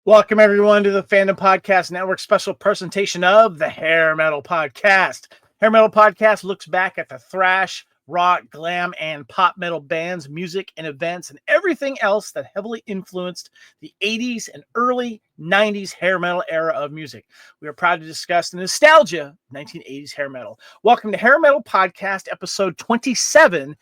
Welcome, everyone, to the Fandom Podcast Network special presentation of the Hair Metal Podcast. Hair Metal Podcast looks back at the thrash, rock, glam, and pop metal bands, music, and events, and everything else that heavily influenced the 80s and early 90s hair metal era of music. We are proud to discuss the nostalgia of 1980s hair metal. Welcome to Hair Metal Podcast, episode 27.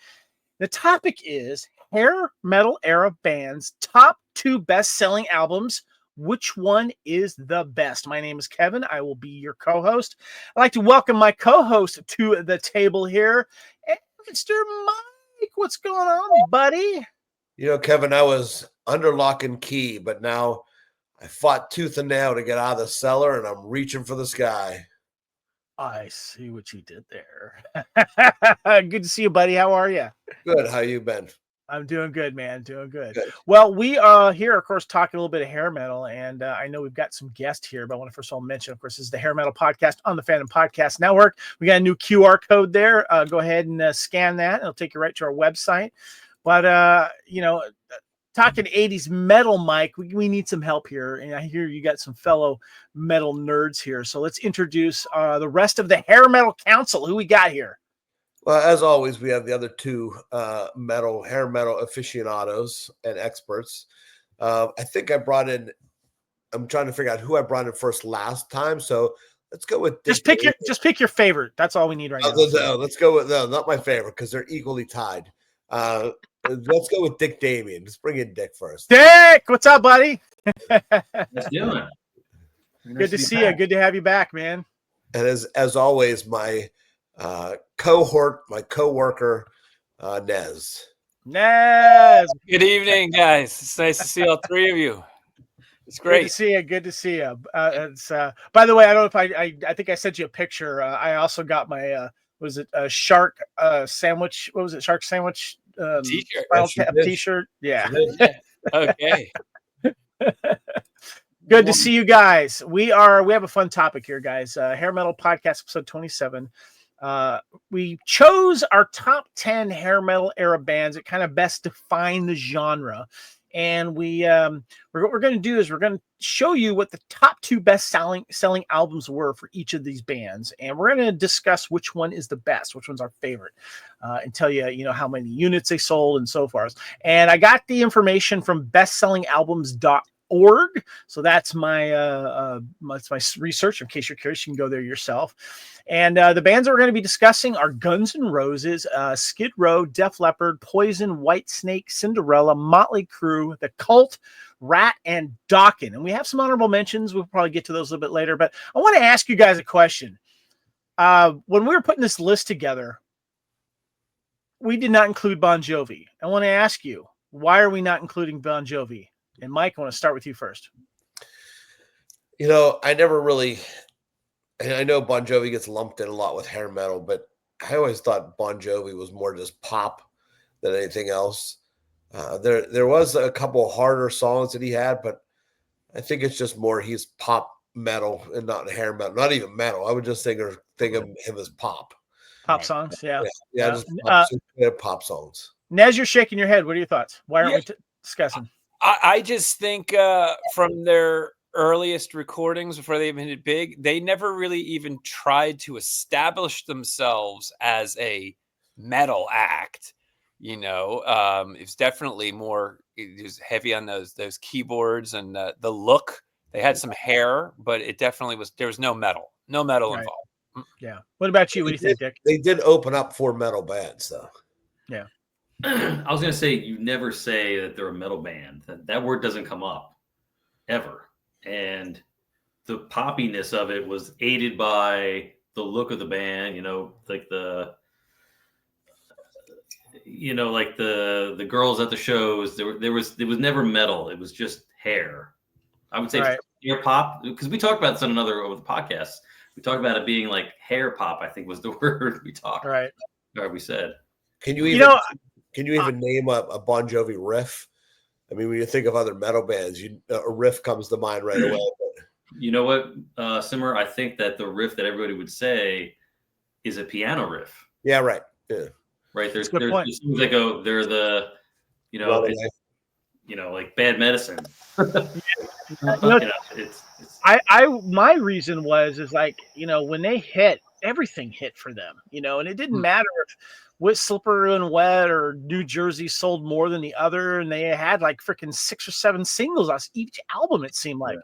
The topic is hair metal era bands' top 2 best-selling albums. Which one is the best? My name is Kevin. I will be your co-host. I'd like to welcome my co-host to the table here, Mr. Mike. What's going on, buddy? You know, Kevin, I was under lock and key, but now I fought tooth and nail to get out of the cellar, and I'm reaching for the sky. I see what you did there. Good to see you, buddy. How are you? Good. How you been? I'm doing good, man. Doing good. Good. Well, we are here, of course, talking a little bit of hair metal, and I know we've got some guests here, but I want to first of all mention, of course, this is the Hair Metal Podcast on the Fandom Podcast Network. We got a new QR code there. Go ahead and scan that. It'll take you right to our website. But, talking 80s metal, Mike, we need some help here, and I hear you got some fellow metal nerds here. So let's introduce the rest of the Hair Metal Council. Who we got here? Well, as always, we have the other 2 hair metal aficionados and experts. I think I brought in. I'm trying to figure out who I brought in first last time. So let's go with Dick. Just pick your favorite. That's all we need right now. No, let's go with not my favorite because they're equally tied. Let's go with Dick Damien. Let's bring in Dick first. Dick, what's up, buddy? What's doing? Good to see you. Good to have you back, man. And as always, my cohort, my co-worker, Nez. Good evening, guys. It's nice to see all 3 of you. It's great. Good to see you. By the way, I don't know if I think I sent you a picture. I also got my was it a shark sandwich? What was it? Shark sandwich t-shirt. Yeah. Okay. Good to see you guys. We have a fun topic here, guys. Hair Metal Podcast, episode 27. We chose our top 10 hair metal era bands that kind of best define the genre. And what we're going to do is we're going to show you what the top 2 best selling albums were for each of these bands. And we're going to discuss which one is the best, which one's our favorite, and tell you, how many units they sold and so forth. And I got the information from bestssellingalbums.org. So that's my research. In case you're curious, you can go there yourself. And the bands that we're going to be discussing are Guns N' Roses, Skid Row, Def Leppard, Poison, Whitesnake, Cinderella, Motley Crue, The Cult, RATT, and Dokken. And we have some honorable mentions. We'll probably get to those a little bit later. But I want to ask you guys a question. When we were putting this list together, we did not include Bon Jovi. I want to ask you, why are we not including Bon Jovi? And Mike, I want to start with you first. I never really, and I know Bon Jovi gets lumped in a lot with hair metal, but I always thought Bon Jovi was more just pop than anything else. There was a couple harder songs that he had, but I think it's just more he's pop metal and not hair metal, not even metal. I would just think of him as pop. Pop songs, yeah. Just pop songs. Nez, you're shaking your head. What are your thoughts? Why aren't we discussing? I just think from their earliest recordings before they even hit big, they never really even tried to establish themselves as a metal act. It's definitely more. It was heavy on those keyboards and the look. They had some hair, but it definitely was. There was no metal involved. Yeah. What about you? What do you think, Dick? They did open up for metal bands, though. Yeah. I was going to say, you never say that they're a metal band. That word doesn't come up. ever. And the poppiness of it was aided by the look of the band, like the girls at the shows. There was never metal. It was just hair. I would say hair pop, because we talked about this on another of the podcasts. We talked about it being like hair pop, I think was the word we talked. Right. Or we said. Can you even name a Bon Jovi riff? I mean, when you think of other metal bands, a riff comes to mind right away. But... You know what, Simmer? I think that the riff that everybody would say is a piano riff. Yeah, right. Yeah. Right. There's things that go, they're the, like Bad Medicine. My reason is like, when they hit, everything hit for them, and it didn't matter if Slipper and Wet or New Jersey sold more than the other, and they had like freaking 6 or 7 singles on each album. It seemed like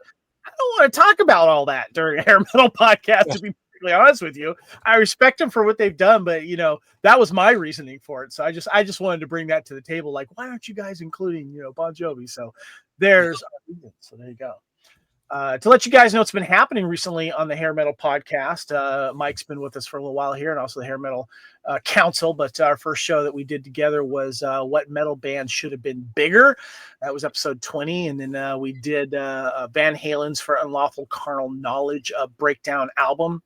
I don't want to talk about all that during a hair metal podcast. To be perfectly honest with you, I respect them for what they've done, but that was my reasoning for it. So I just wanted to bring that to the table. Like, why aren't you guys including Bon Jovi? So there you go. To let you guys know what's been happening recently on the Hair Metal podcast. Mike's been with us for a little while here, and also the Hair Metal Council. But our first show that we did together was what metal bands should have been bigger. That was episode 20, and then we did Van Halen's For Unlawful Carnal Knowledge breakdown album.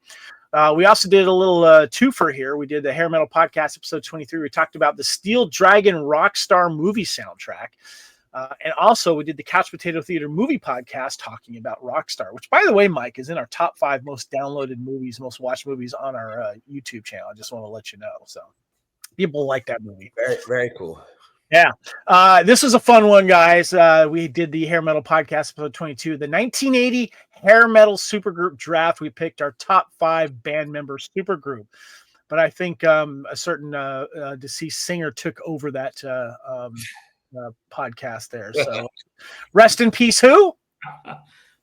We also did a little twofer here. We did the Hair Metal podcast episode 23. We talked about the Steel Dragon Rockstar movie soundtrack. And also, we did the Couch Potato Theater movie podcast talking about Rockstar, which, by the way, Mike, is in our top 5 most downloaded movies, most watched movies on our YouTube channel. I just want to let you know. So people like that movie. Very, very cool. Yeah. This was a fun one, guys. We did the Hair Metal podcast, episode 22, the 1980 Hair Metal Supergroup Draft. We picked our top 5 band member supergroup. But I think a certain deceased singer took over that podcast there. So rest in peace. Who?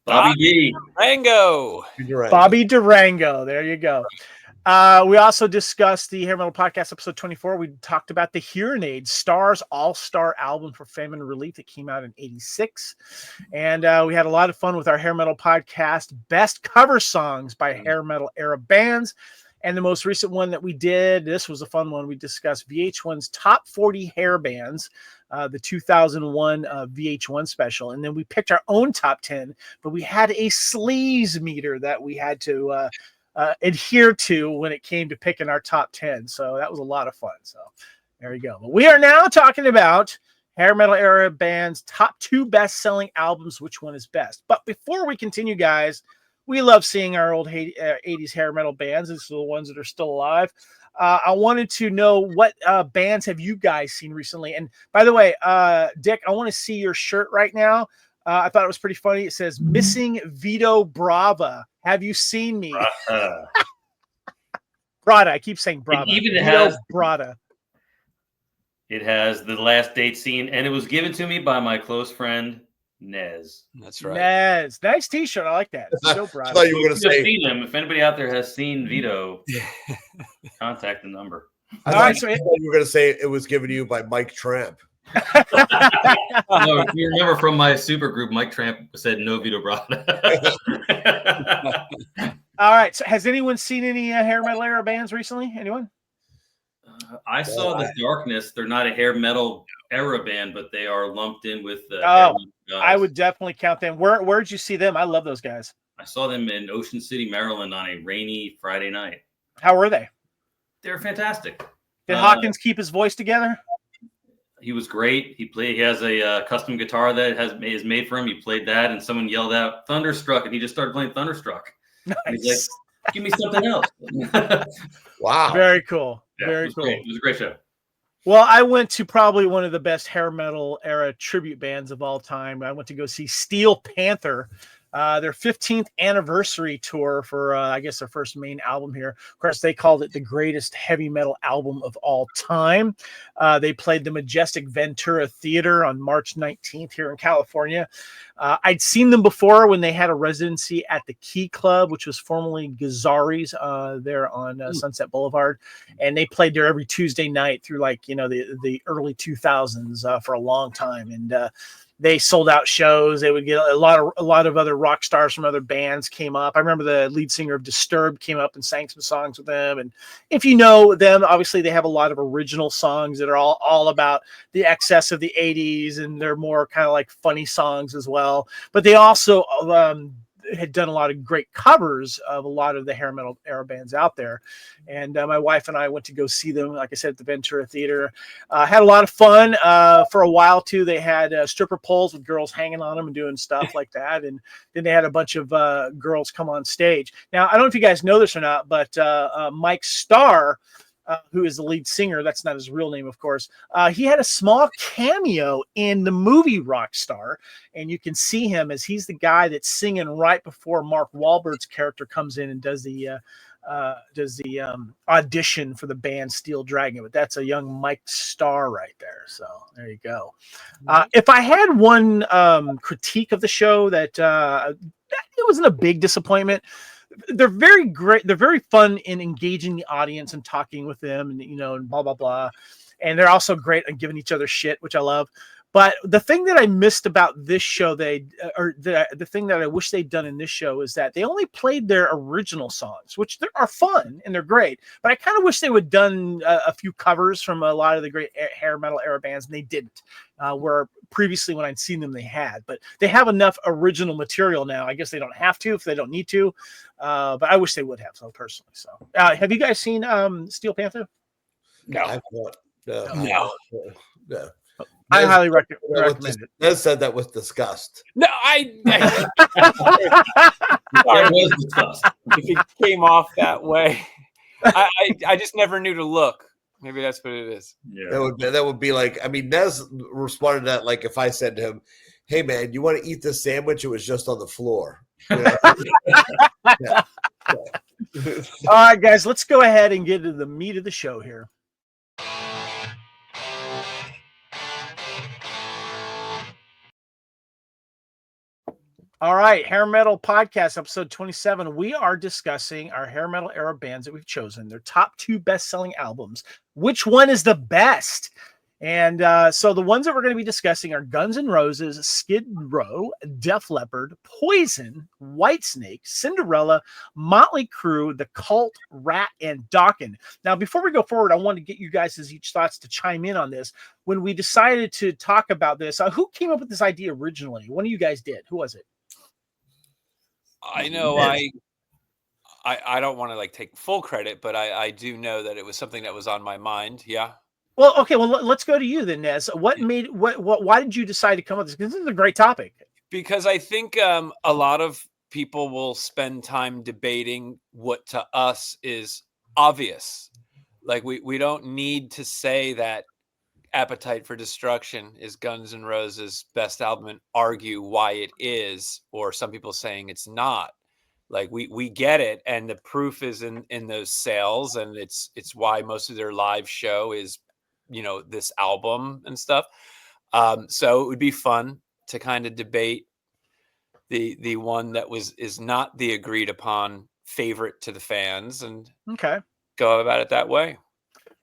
Bobby D. Durango. Bobby Durango. There you go. We also discussed the Hair Metal podcast episode 24. We talked about the Hearinade Stars All-Star album for Fame and Relief that came out in 86. And we had a lot of fun with our Hair Metal podcast best cover songs by hair metal era bands. And the most recent one that we did, this was a fun one. We discussed VH1's top 40 hair bands, the 2001 VH1 special. And then we picked our own top 10, but we had a sleaze meter that we had to adhere to when it came to picking our top 10. So that was a lot of fun. So there you go. But we are now talking about hair metal era bands' top 2 best-selling albums. Which one is best? But before we continue, guys, we love seeing our old 80s hair metal bands. These are the ones that are still alive. I wanted to know what bands have you guys seen recently? And by the way, Dick, I want to see your shirt right now. I thought it was pretty funny. It says, "Missing Vito Brava. Have you seen me?" Brada. I keep saying Brava. Even has Brada. It has the last date scene, and it was given to me by my close friend Nez. That's right. Nez. Nice t-shirt. I like that. I thought you were going to say him. If anybody out there has seen Vito, contact the number. I thought you were going to say it was given to you by Mike Tramp. No, if you remember from my super group, Mike Tramp said no Vito Brada. All right. So has anyone seen any hair metal era bands recently? Anyone? I saw The Darkness. They're not a hair metal era band, but they are lumped in with I would definitely count them. Where'd you see them? I love those guys. I saw them in Ocean City, Maryland on a rainy Friday night. How were they? They were fantastic. Did Hawkins keep his voice together? He was great. He has a custom guitar that is made for him. He played that, and someone yelled out "Thunderstruck," and he just started playing Thunderstruck. Nice. And he's like, "Give me something else." Wow. Very cool. Yeah, Very cool. Great. It was a great show. Well, I went to probably one of the best hair metal era tribute bands of all time. I went to go see Steel Panther, their 15th anniversary tour for, I guess, their first main album here. Of course, they called it the greatest heavy metal album of all time. They played the majestic Ventura Theater on March 19th here in California. I'd seen them before when they had a residency at the Key Club, which was formerly Gazzari's there on Sunset Boulevard. And they played there every Tuesday night through the early 2000s for a long time. And they sold out shows. They would get a lot of other rock stars from other bands came up. I remember the lead singer of Disturbed came up and sang some songs with them. And if you know them, obviously they have a lot of original songs that are all about the excess of the 80s, and they're more kind of like funny songs as well. But they also had done a lot of great covers of a lot of the hair metal era bands out there. And my wife and I went to go see them, like I said, at the Ventura Theater. Had a lot of fun. For a while, too, they had stripper poles with girls hanging on them and doing stuff like that. And then they had a bunch of girls come on stage. Now, I don't know if you guys know this or not, but Mike Starr, who is the lead singer, that's not his real name, of course. He had a small cameo in the movie Rockstar, and you can see him as he's the guy that's singing right before Mark Wahlberg's character comes in and does the audition for the band Steel Dragon. But that's a young Mike Starr right there. So there you go. If I had one critique of the show that it wasn't a big disappointment. They're very great. They're very fun in engaging the audience and talking with them, and and blah blah blah. And they're also great at giving each other shit, which I love. But the thing that I missed about this show, the thing that I wish they'd done in this show is that they only played their original songs, which are fun and they're great. But I kind of wish they would have done a few covers from a lot of the great hair metal era bands, and they didn't. Where previously when I'd seen them, they had. But they have enough original material now. I guess they don't have to if they don't need to. But I wish they would have, so personally. So, have you guys seen Steel Panther? No. I've not. No. I highly recommend it. Nez said that with disgust. No, it was discussed. If it came off that way, I just never knew to look. Maybe that's what it is. Yeah, that would be like. I mean, Nez responded to that like if I said to him, "Hey man, you want to eat this sandwich? It was just on the floor." Yeah. All right, guys, let's go ahead and get into the meat of the show here. All right, Hair Metal Podcast, episode 27. We are discussing our hair metal era bands that we've chosen, their top 2 best-selling albums. Which one is the best? And so the ones that we're going to be discussing are Guns N' Roses, Skid Row, Def Leppard, Poison, Whitesnake, Cinderella, Motley Crue, The Cult, RATT, and Dokken. Now, before we go forward, I want to get you guys' each thoughts to chime in on this. When we decided to talk about this, who came up with this idea originally? One of you guys did. Who was it? I know I don't want to like take full credit, but I do know that it was something that was on my mind. Yeah. Well, okay. Well, let's go to you then, Nez. Why did you decide to come up with this? Because this is a great topic. Because I think a lot of people will spend time debating what to us is obvious. Like we don't need to say that Appetite for Destruction is Guns N' Roses' best album and argue why it is, or some people saying it's not. Like we get it, and the proof is in those sales, and it's why most of their live show is, this album and stuff. So it would be fun to kind of debate the one that is not the agreed upon favorite to the fans, and go about it that way.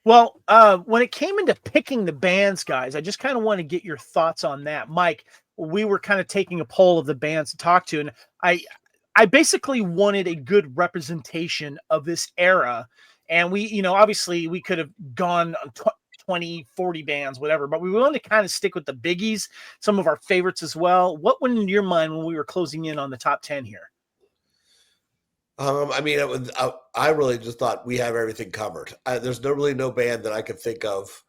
Well, when it came into picking the bands, guys, I just kind of want to get your thoughts on that. Mike, we were kind of taking a poll of the bands to talk to, and I basically wanted a good representation of this era. And we, obviously we could have gone 20, 40 bands, whatever, but we wanted to kind of stick with the biggies, some of our favorites as well. What went into your mind when we were closing in on the top 10 here? I mean, I really just thought we have everything covered. There's no band that I could think of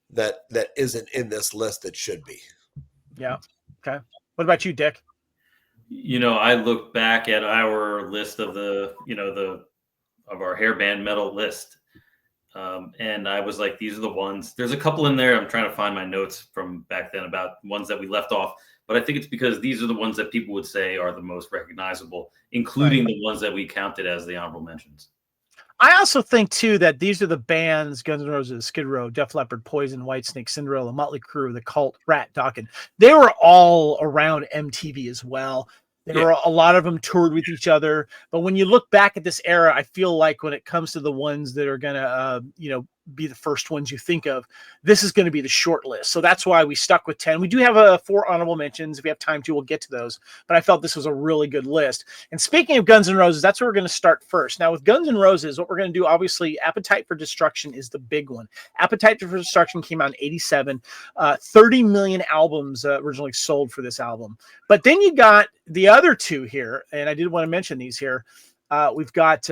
that isn't in this list that should be. Yeah. Okay. What about you, Dick? I look back at our list of of our hair band metal list. And I was like, these are the ones. There's a couple in there. I'm trying to find my notes from back then about ones that we left off. But I think it's because these are the ones that people would say are the most recognizable, including the ones that we counted as the honorable mentions. I also think, too, that these are the bands, Guns N' Roses, Skid Row, Def Leppard, Poison, Whitesnake, Cinderella, Motley Crue, The Cult, RATT, Dokken. They were all around MTV as well. There were a lot of them toured with each other. But when you look back at this era, I feel like when it comes to the ones that are going to, be the first ones you think of. This is going to be the short list. So that's why we stuck with 10. We do have 4 honorable mentions. If we have time to, we'll get to those. But I felt this was a really good list. And speaking of Guns N' Roses, that's where we're going to start first. Now with Guns N' Roses, what we're going to do, obviously, Appetite for Destruction is the big one. Appetite for Destruction came out in 87. 30 million albums originally sold for this album. But then you got the other 2 here, and I did want to mention these here. We've got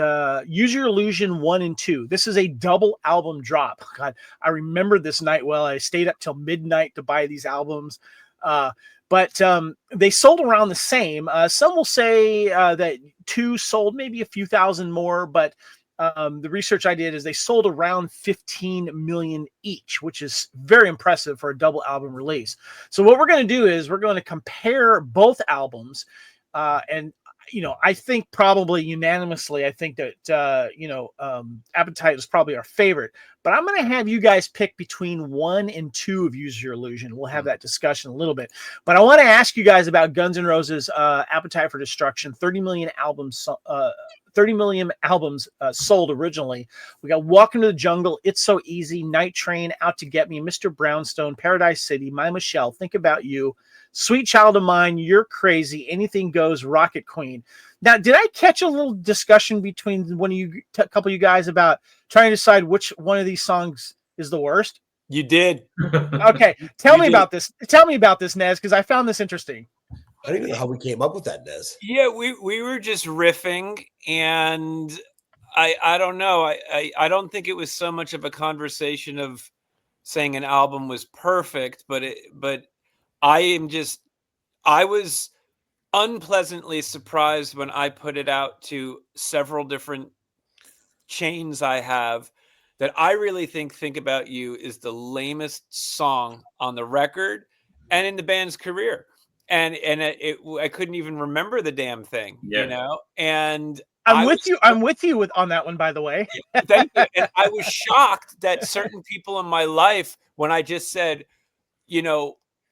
Use Your Illusion 1 and 2. This is a double album drop. God, I remember this night well. I stayed up till midnight to buy these albums. But they sold around the same. Some will say that 2 sold maybe a few thousand more, but the research I did is they sold around 15 million each, which is very impressive for a double album release. So what we're going to do is we're going to compare both albums, and I think probably unanimously, I think that, Appetite is probably our favorite. But I'm going to have you guys pick between 1 and 2 of Use Your Illusion. We'll have that discussion a little bit. But I want to ask you guys about Guns N' Roses' Appetite for Destruction. 30 million albums sold originally. We got Walk Into the Jungle, It's So Easy, Night Train, Out to Get Me, Mr. Brownstone, Paradise City, My Michelle, Think About You, Sweet Child of Mine, You're Crazy, Anything Goes, Rocket Queen. Now, did I catch a little discussion between one of you, a couple of you guys about trying to decide which one of these songs is the worst? You did. Okay, tell me about this. Tell me about this, Nez, because I found this interesting. I don't even know how we came up with that, Nez. Yeah, we were just riffing, and I don't know. I don't think it was so much of a conversation of saying an album was perfect, but I was unpleasantly surprised when I put it out to several different chains I have that I really think About You is the lamest song on the record and in the band's career. And I couldn't even remember the damn thing, and I'm with you on that one, by the way. Thank you. And I was shocked that certain people in my life, when I just said,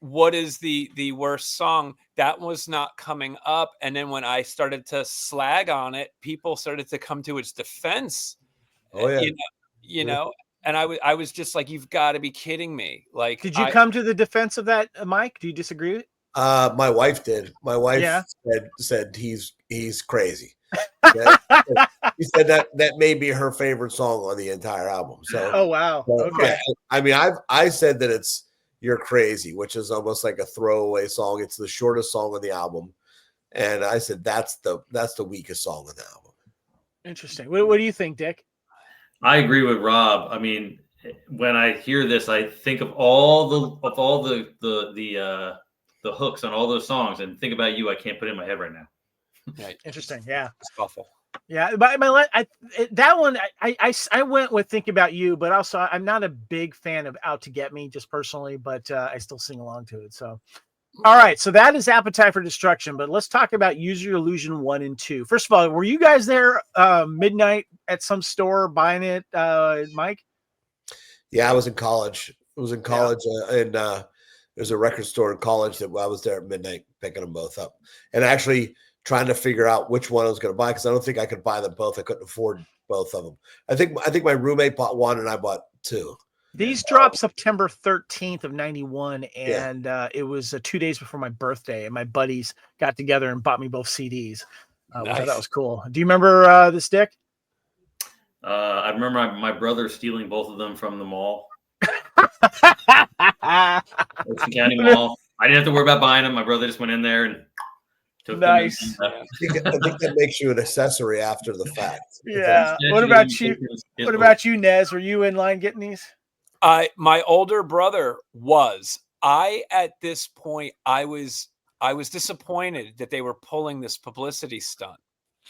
what is the worst song, that was not coming up. And then when I started to slag on it, people started to come to its defense. Oh yeah. And I was just like, you've got to be kidding me. Like, did you come to the defense of that, Mike? Do you disagree? My wife did. My wife said he's crazy. He said that may be her favorite song on the entire album. So, oh wow, okay. I mean, I said that it's You're Crazy, which is almost like a throwaway song. It's the shortest song on the album, and I said that's the weakest song on the album. Interesting. What do you think, Dick? I agree with Rob. I mean, when I hear this, I think of all the hooks on all those songs, and Think About You, I can't put it in my head right now. Right. Interesting. Yeah. It's awful. Yeah, but that one I went with Think About You, but also I'm not a big fan of Out to Get Me, just personally, but I still sing along to it. So, all right, so that is Appetite for Destruction, but let's talk about Use Your Illusion 1 and 2. First of all, were you guys there midnight at some store buying it, Mike? Yeah, I was in college. I was in college, and there's a record store in college that I was there at midnight picking them both up, and actually trying to figure out which one I was going to buy because I don't think I could buy them both. I couldn't afford both of them. I think my roommate bought one and I bought two. These dropped September 13th of 91, and it was 2 days before my birthday, and my buddies got together and bought me both CDs. Which I thought that was cool. Do you remember this, Dick? I remember my brother stealing both of them from the mall. Ocean County Mall. I didn't have to worry about buying them. My brother just went in there and took them. I think that makes you an accessory after the fact. Yeah. What about you? What about you, Nez? Were you in line getting these? My older brother was. At this point, I was disappointed that they were pulling this publicity stunt.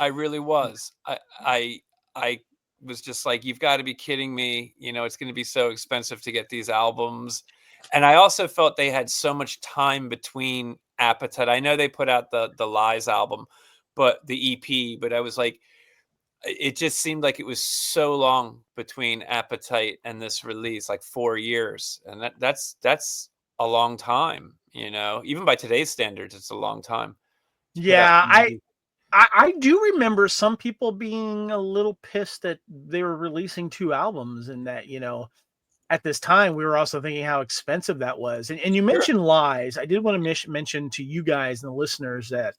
I really was. I was just like, you've got to be kidding me. It's going to be so expensive to get these albums. And I also felt they had so much time between Appetite. I know they put out the Lies album, but the EP, but I was like, it just seemed like it was so long between Appetite and this release, like 4 years. And that's a long time, even by today's standards, it's a long time. Yeah. I do remember some people being a little pissed that they were releasing 2 albums, and that, at this time we were also thinking how expensive that was. And you mentioned Lies. I did want to mention to you guys and the listeners that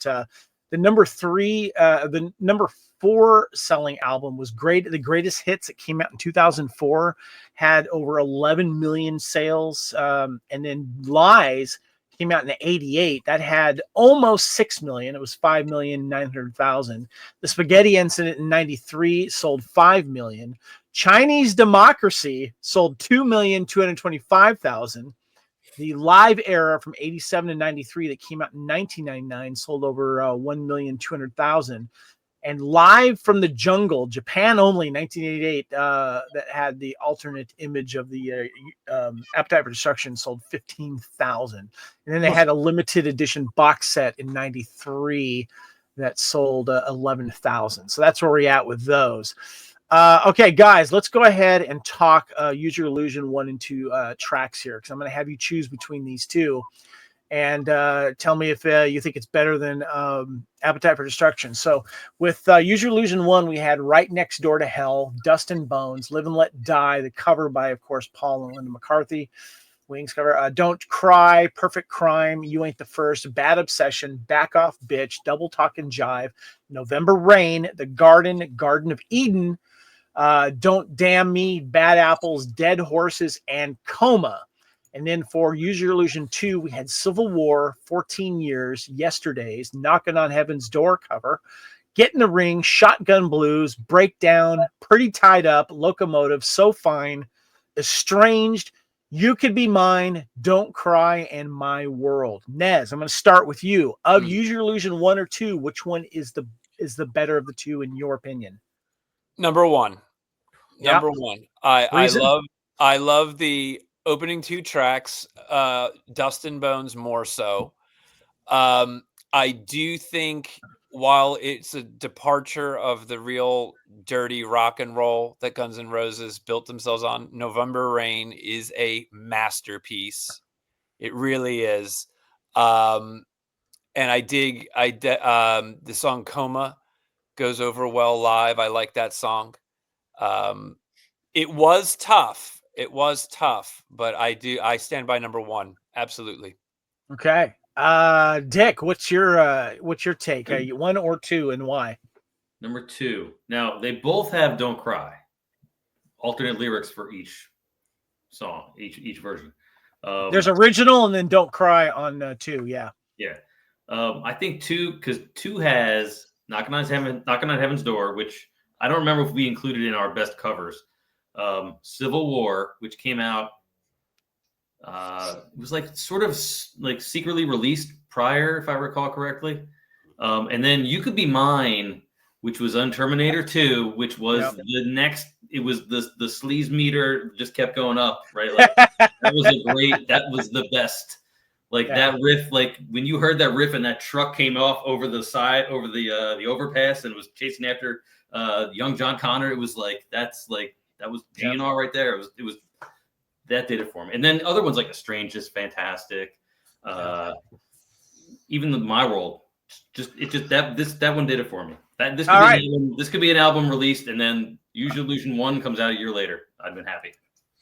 the the number 4 selling album was great. The Greatest Hits, that came out in 2004, had over 11 million sales. And then Lies came out in 88. That had almost 6 million. It was 5,900,000. The Spaghetti Incident in 93 sold 5 million. Chinese Democracy sold 2,225,000. The Live Era from 87 to 93 that came out in 1999 sold over 1,200,000. And Live from the Jungle, Japan only, 1988, that had the alternate image of the Appetite for Destruction, sold 15,000. And then they had a limited edition box set in 93 that sold 11,000. So that's where we're at with those. Okay, guys, let's go ahead and talk Use Your Illusion 1 and 2 tracks here, because I'm going to have you choose between these two. And tell me if you think it's better than Appetite for Destruction. So with Use Your Illusion 1, we had Right Next Door to Hell, Dust and Bones, Live and Let Die, the cover by, of course, Paul and Linda McCarthy, Wings cover, Don't Cry, Perfect Crime, You Ain't the First, Bad Obsession, Back Off Bitch, Double Talk and Jive, November Rain, The Garden, Garden of Eden, Don't Damn Me, Bad Apples, Dead Horses, and Coma. And then for Use Your Illusion 2, we had Civil War, 14 Years, Yesterdays, Knocking on Heaven's Door cover, Get in the Ring, Shotgun Blues, Breakdown, Pretty Tied Up, Locomotive, So Fine, Estranged, You Could Be Mine, Don't Cry, and My World. Nez, I'm going to start with you. Of Use Your Illusion 1 or 2, which one is the better of the two in your opinion? Number 1. Yep. Number 1. I love the opening 2 tracks, Dust and Bones more so. I do think while it's a departure of the real dirty rock and roll that Guns N' Roses built themselves on, November Rain is a masterpiece. It really is. And I dig the song Coma goes over well live. I like that song. It was tough. But I stand by number 1. Absolutely. Okay. Dick, what's your take? 1 or 2, and why? Number 2. Now, they both have Don't Cry. Alternate lyrics for each song, each version. There's original and then Don't Cry on 2, yeah. Yeah. I think 2, because 2 has Knocking on Heaven's Door, which I don't remember if we included in our best covers. Civil War, which came out, it was like sort of like secretly released prior, if I recall correctly. And then You Could Be Mine, which was on Terminator 2, which was the next. It was the sleaze meter just kept going up, right? Like that was the best. Like that riff, like when you heard that riff and that truck came off over the side, over the overpass, and was chasing after young John Connor, it was like that was GNR right there. It was that did it for me. And then other ones like Estranged is fantastic. Even My World, that one did it for me. This could be an album released, and then Use Your Illusion 1 comes out a year later. I've been happy.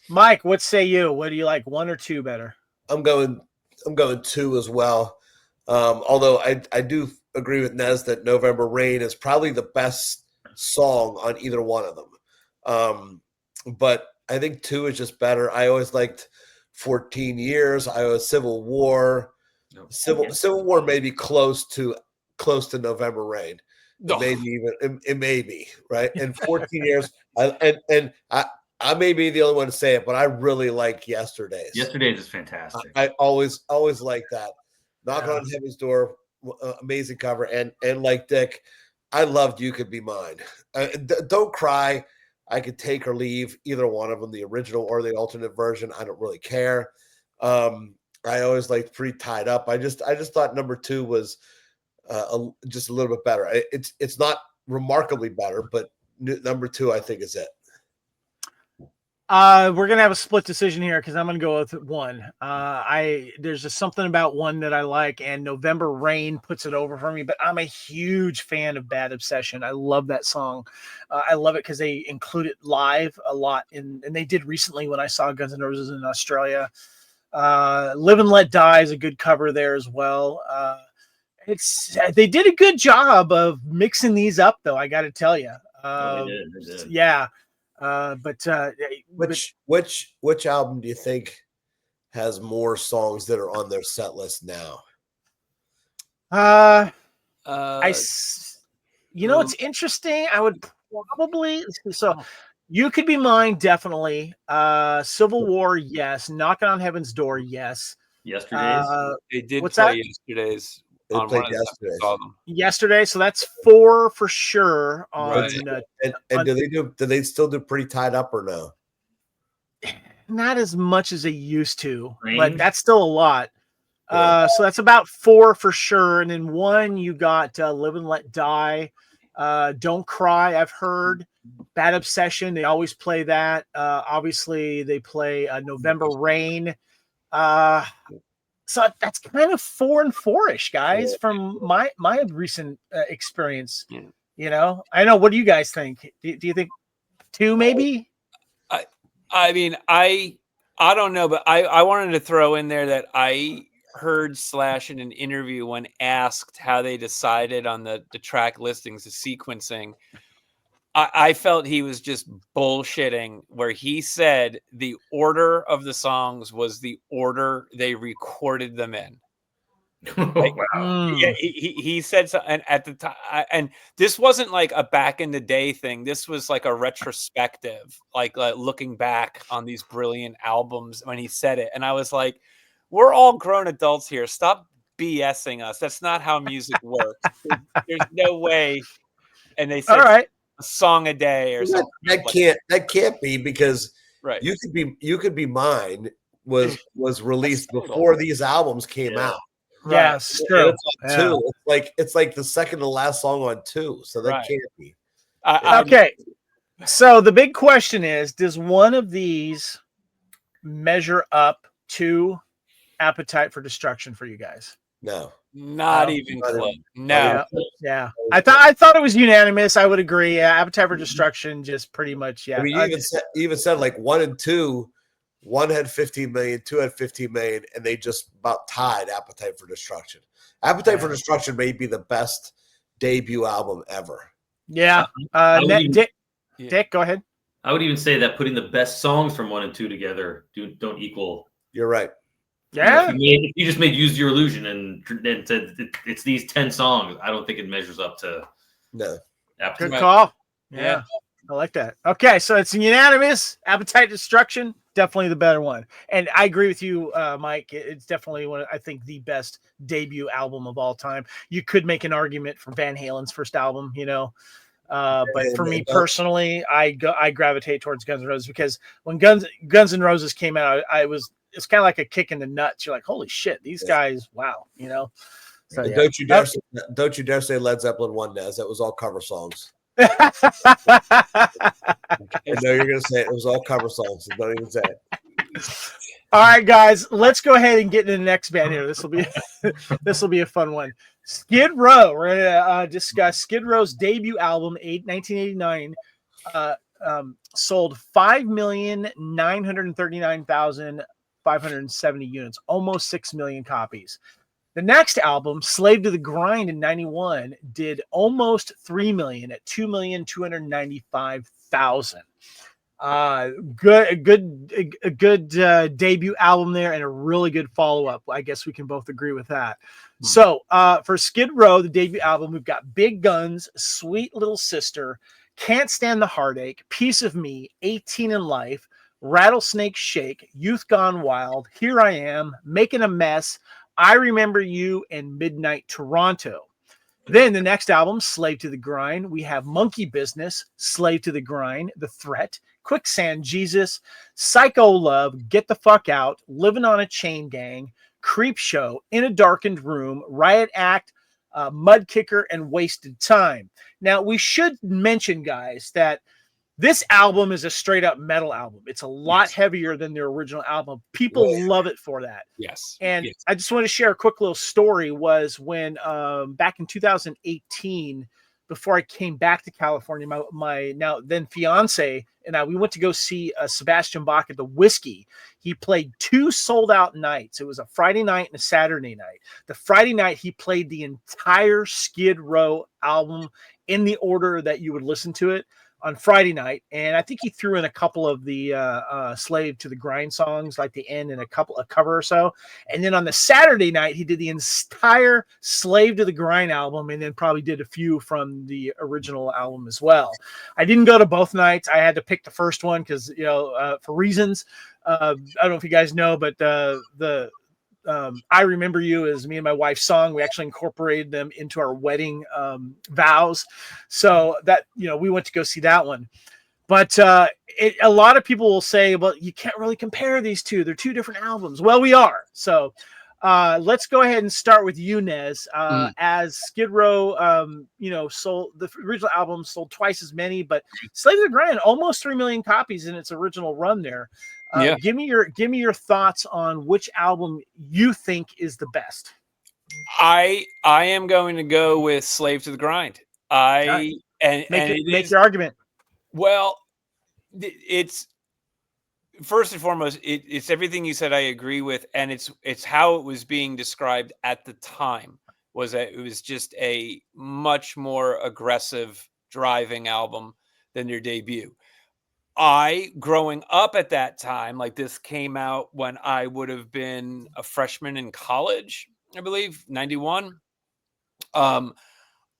Mike, what say you? What do you like, 1 or 2 better? I'm going 2 as well. Although I do agree with Nez that November Rain is probably the best song on either one of them. But I think 2 is just better. I always liked 14 Years. I was Civil War. Civil War may be close to November Rain. Maybe even it may be, right. And 14 Years. I may be the only one to say it, but I really like Yesterdays. Yesterdays is fantastic. I always like that. Knock on Heaven's Door, amazing cover, and like Dick, I loved You Could Be Mine. Don't Cry. I could take or leave either one of them, the original or the alternate version. I don't really care. I always liked Pretty Tied Up. I just thought number 2 was just a little bit better. It's not remarkably better, but number 2 I think is it. We're gonna have a split decision here because I'm gonna go with one. There's just something about one that I like, and November Rain puts it over for me. But I'm a huge fan of Bad Obsession. I love that song. I love it because they include it live a lot, and they did recently when I saw Guns N' Roses in Australia. Live and Let Die is a good cover there as well. They did a good job of mixing these up, though. I got to tell you. They did. Yeah. Which album do you think has more songs that are on their set list now? It's interesting. I would probably You Could Be Mine, definitely. Civil War, yes. Knocking on Heaven's Door, yes. Yesterday's. They did what's play that? Yesterday's. They On played one of the Yesterday's. album. Yesterday, so that's 4 for sure. On and do they still do Pretty Tied Up or no? not as much as they used to, Range? but that's still a lot. Yeah. So that's about 4 for sure. And then 1, you got Live and Let Die. Don't Cry, I've heard. Bad Obsession, they always play that. Obviously, they play November Rain. So that's kind of 4 and 4-ish, guys, from my recent experience. Yeah. You know, I know. What do you guys think? Do you think 2 maybe? I mean, I don't know, but I wanted to throw in there that I heard Slash in an interview when asked how they decided on the track listings, the sequencing. I felt he was just bullshitting where he said the order of the songs was the order they recorded them in. Like, Wow. Yeah, he said so, and at the time, and this wasn't like a back in the day thing. This was like a retrospective, like looking back on these brilliant albums when he said it. And I was like, we're all grown adults here. Stop BSing us. That's not how music works. There's no way. And they said, all right, a song a day or something. That can't be because Right. You Could Be Mine was released before these albums came out. Yeah, it's true. It's on 2. It's like the second to last song on 2, so that can't be. Okay, so the big question is: does one of these measure up to Appetite for Destruction for you guys? No, not even close. No. Yeah. I thought it was unanimous. I would agree. Yeah, Appetite for Destruction, just pretty much. Yeah. I mean, you even said like 1 and 2. 1 had 15 million, 2 had 15 million, and they just about tied Appetite for Destruction. Appetite for Destruction may be the best debut album ever. Yeah. Dick, go ahead. I would even say that putting the best songs from 1 and 2 together don't equal. You're right. Yeah. If you just made Use Your Illusion and said it's these 10 songs, I don't think it measures up to. No. Appetite. Good call. Yeah. I like that. Okay, so it's unanimous. Appetite Destruction, definitely the better one. And I agree with you, Mike. It's definitely I think the best debut album of all time. You could make an argument for Van Halen's first album, but for me personally, I gravitate towards Guns N' Roses because when Guns N' Roses came out, it's kind of like a kick in the nuts. You're like, holy shit, these guys, wow, So, yeah. Don't you dare say Led Zeppelin 1, Nez. That was all cover songs. I know you're gonna say it was all cover songs, so don't even say it. All right, guys, let's go ahead and get into the next band here. This will be a fun one. Skid Row. We're gonna discuss Skid Row's debut album, 1989. Sold 5,939,570 units, almost 6 million copies. The next album, Slave to the Grind in 91, did almost 3 million at 2,295,000. A good debut album there and a really good follow-up. I guess we can both agree with that. So for Skid Row, the debut album, we've got Big Guns, Sweet Little Sister, Can't Stand the Heartache, Piece of Me, 18 in Life, Rattlesnake Shake, Youth Gone Wild, Here I Am, Making a Mess, I Remember You, and Midnight Toronto. Then the next album, Slave to the Grind, we have Monkey Business, Slave to the Grind, The Threat, Quicksand Jesus, Psycho Love, Get the Fuck Out, Living on a Chain Gang, Creep Show, In a Darkened Room, Riot Act, Mud Kicker, and Wasted Time. Now, we should mention, guys, that This album is a straight up metal album. It's a lot Yes. heavier than their original album. People love it for that. Yes. And Yes. I just want to share a quick little story. Was when back in 2018, before I came back to California, my now then fiance and I, we went to go see Sebastian Bach at the Whiskey. He played 2 sold out nights. It was a Friday night and a Saturday night. The Friday night, he played the entire Skid Row album in the order that you would listen to it on Friday night. And I think he threw in a couple of the Slave to the Grind songs, like the end and a cover or so. And then on the Saturday night, he did the entire Slave to the Grind album, and then probably did a few from the original album as well. I didn't go to both nights. I had to pick the first one because, for reasons. I don't know if you guys know, but the I Remember You is me and my wife's song. We actually incorporated them into our wedding vows. So that, we went to go see that one. But a lot of people will say, well, you can't really compare these two. They're 2 different albums. Well, we are. So let's go ahead and start with you, Nez. As Skid Row, sold, the original album sold twice as many, but Slave to the Grind almost 3 million copies in its original run there. Give me your thoughts on which album you think is the best. I am going to go with Slave to the Grind. Make your argument. Well, it's first and foremost, it's everything you said I agree with, and it's how it was being described at the time. Was that it was just a much more aggressive driving album than their debut. Growing up at that time, like this came out when I would have been a freshman in college, I believe, 91. At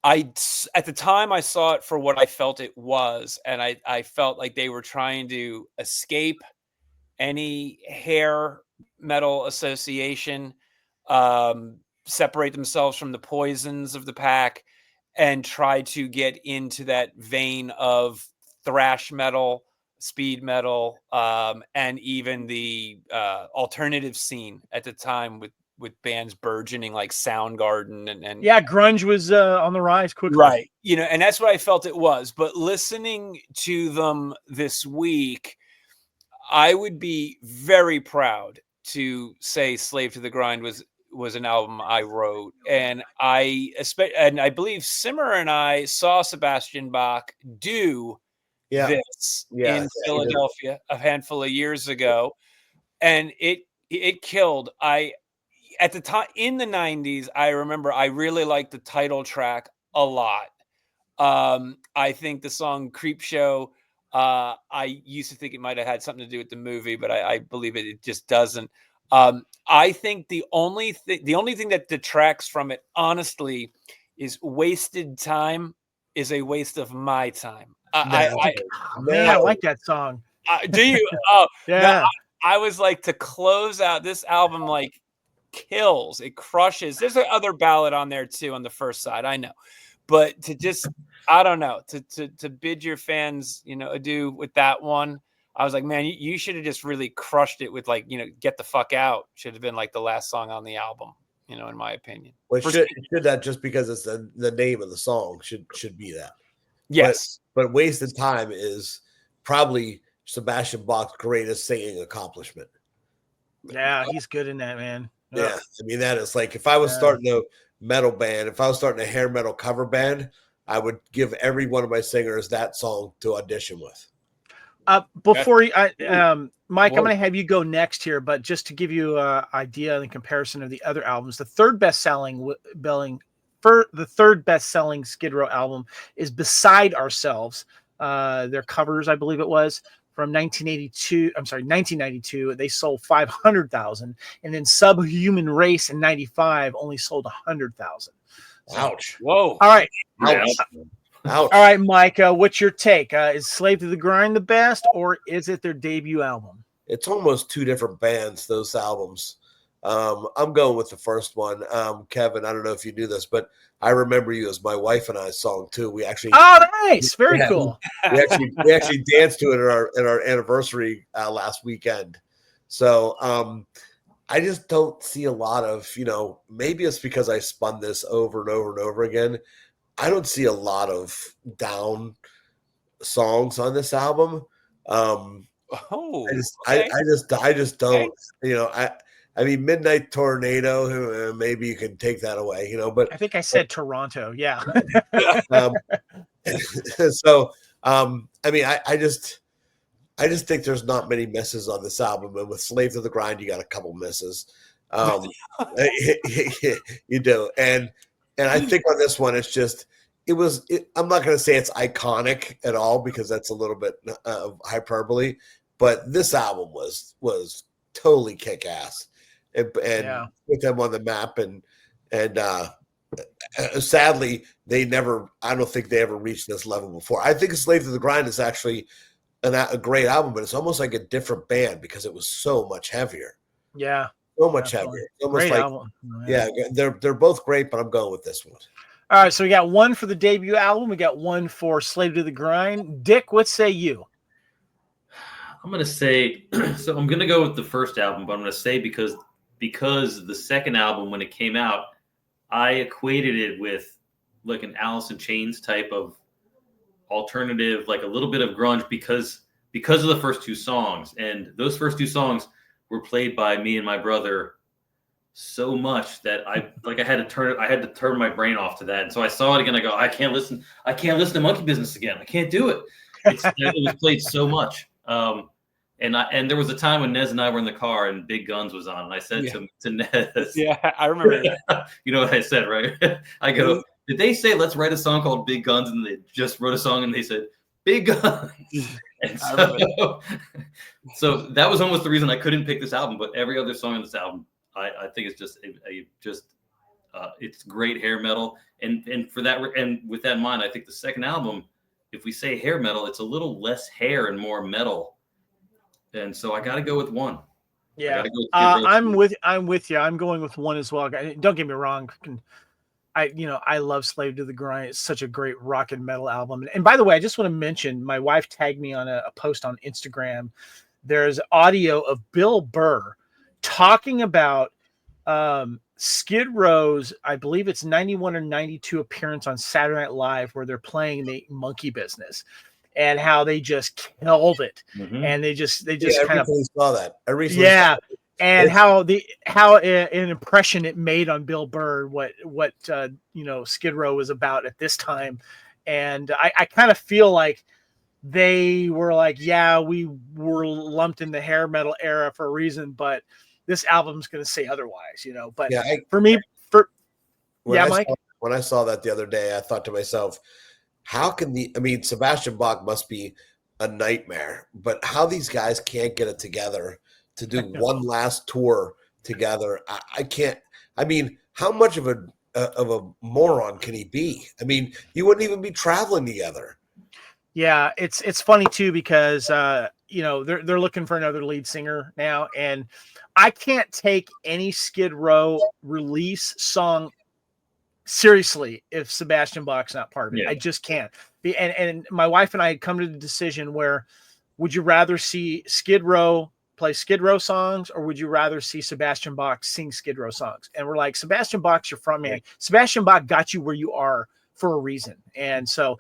the time I saw it for what I felt it was, and I felt like they were trying to escape any hair metal association, separate themselves from the Poisons of the pack, and try to get into that vein of thrash metal, speed metal, and even the alternative scene at the time with bands burgeoning like Soundgarden and grunge was on the rise quickly. Right. And that's what I felt it was. But listening to them this week, I would be very proud to say Slave to the Grind was an album I wrote. And I believe Simmer and I saw Sebastian Bach do this in Philadelphia a handful of years ago, and it killed. At the time in the 90s, I remember I really liked the title track a lot. I think the song Creep Show, I used to think it might have had something to do with the movie, but I believe it just doesn't. I think the only thing that detracts from it, honestly, is Wasted Time is a waste of my time. I like that song. Do you? Oh, yeah. No, I was like, to close out this album, like, kills, it crushes. There's another ballad on there too on the first side, I know, but to just, I don't know, to bid your fans, adieu with that one. I was like, man, you should have just really crushed it with, like, Get the Fuck Out should have been like the last song on the album, in my opinion. Well, should that, just because it's the name of the song should be that. Yes. But Wasted Time is probably Sebastian Bach's greatest singing accomplishment. Yeah, he's good in that, man. Yeah, I mean, that is like, if I was starting a metal band, if I was starting a hair metal cover band, I would give every one of my singers that song to audition with. Before Mike, I'm going to have you go next here, but just to give you an idea in comparison of the other albums, the third best selling Skid Row album is Beside Ourselves. Their covers, I believe it was, from 1992. They sold 500,000, and then Subhuman Race in 95 only sold 100,000. Ouch. Whoa. All right. Ouch. All right, Mike, what's your take? Is Slave to the Grind the best, or is it their debut album? It's almost 2 different bands, those albums. I'm going with the first one. Kevin, I don't know if you knew this, but I Remember You is my wife and I's song too. We actually nice, very cool. We actually danced to it in our anniversary last weekend. So I just don't see a lot of, maybe it's because I spun this over and over and over again. I don't see a lot of down songs on this album. Oh, I just don't. Okay. You know, I mean, Midnight Tornado. Maybe you can take that away. You know, but I think I said Toronto. Yeah. um, so I mean, I just think there's not many misses on this album, and with Slave to the Grind, you got a couple misses. You do, and I think on this one, it's just I'm not going to say it's iconic at all because that's a little bit of hyperbole, but this album was totally kick ass, and put them on the map, and sadly, I don't think they ever reached this level before. I think Slave to the Grind is actually a great album, but it's almost like a different band because it was so much heavier. Yeah. So much heavier. It's almost great like, album. Yeah, they're both great, but I'm going with this one. All right, so we got one for the debut album. We got one for Slave to the Grind. Dick, what say you? I'm going to say, so I'm going to go with the first album, but I'm going to say because the second album, when it came out, I equated it with like an Alice in Chains type of alternative, like a little bit of grunge because of the first two songs. And those first two songs were played by me and my brother so much that I had to turn my brain off to that. And so I saw it again. I go, I can't listen to Monkey Business again. I can't do it. It was played so much. And there was a time when Nez and I were in the car and Big Guns was on. And I said to Nez, I remember that. You know what I said, right? I go, did they say, let's write a song called Big Guns? And they just wrote a song and they said, Big Guns. And so that was almost the reason I couldn't pick this album. But every other song on this album, I think it's just it's great hair metal. And for that, and with that in mind, I think the second album, if we say hair metal, it's a little less hair and more metal. And so I got to go with one. Yeah, I'm with you. I'm going with one as well. Don't get me wrong. I love Slave to the Grind. It's such a great rock and metal album. And by the way, I just want to mention, my wife tagged me on a post on Instagram. There's audio of Bill Burr talking about Skid Row's, I believe it's 91 or 92 appearance on Saturday Night Live, where they're playing the Monkey Business, and how they just killed it. Mm-hmm. And they just kind of saw that. I recently saw it. And how an impression it made on Bill Burr, what Skid Row was about at this time. And I kind of feel like they were like, yeah, we were lumped in the hair metal era for a reason, but this album's going to say otherwise, But Mike? When I saw that the other day, I thought to myself, how can Sebastian Bach must be a nightmare, but how these guys can't get it together to do one last tour together. I can't. I mean, how much of a moron can he be? I mean, you wouldn't even be traveling together. Yeah, it's funny too because they're looking for another lead singer now, and I can't take any Skid Row release song seriously if Sebastian Bach's not part of it. I just can't. And my wife and I had come to the decision where, would you rather see Skid Row play Skid Row songs, or would you rather see Sebastian Bach sing Skid Row songs? And we're like, Sebastian Bach's your front man. Sebastian Bach got you where you are for a reason. And so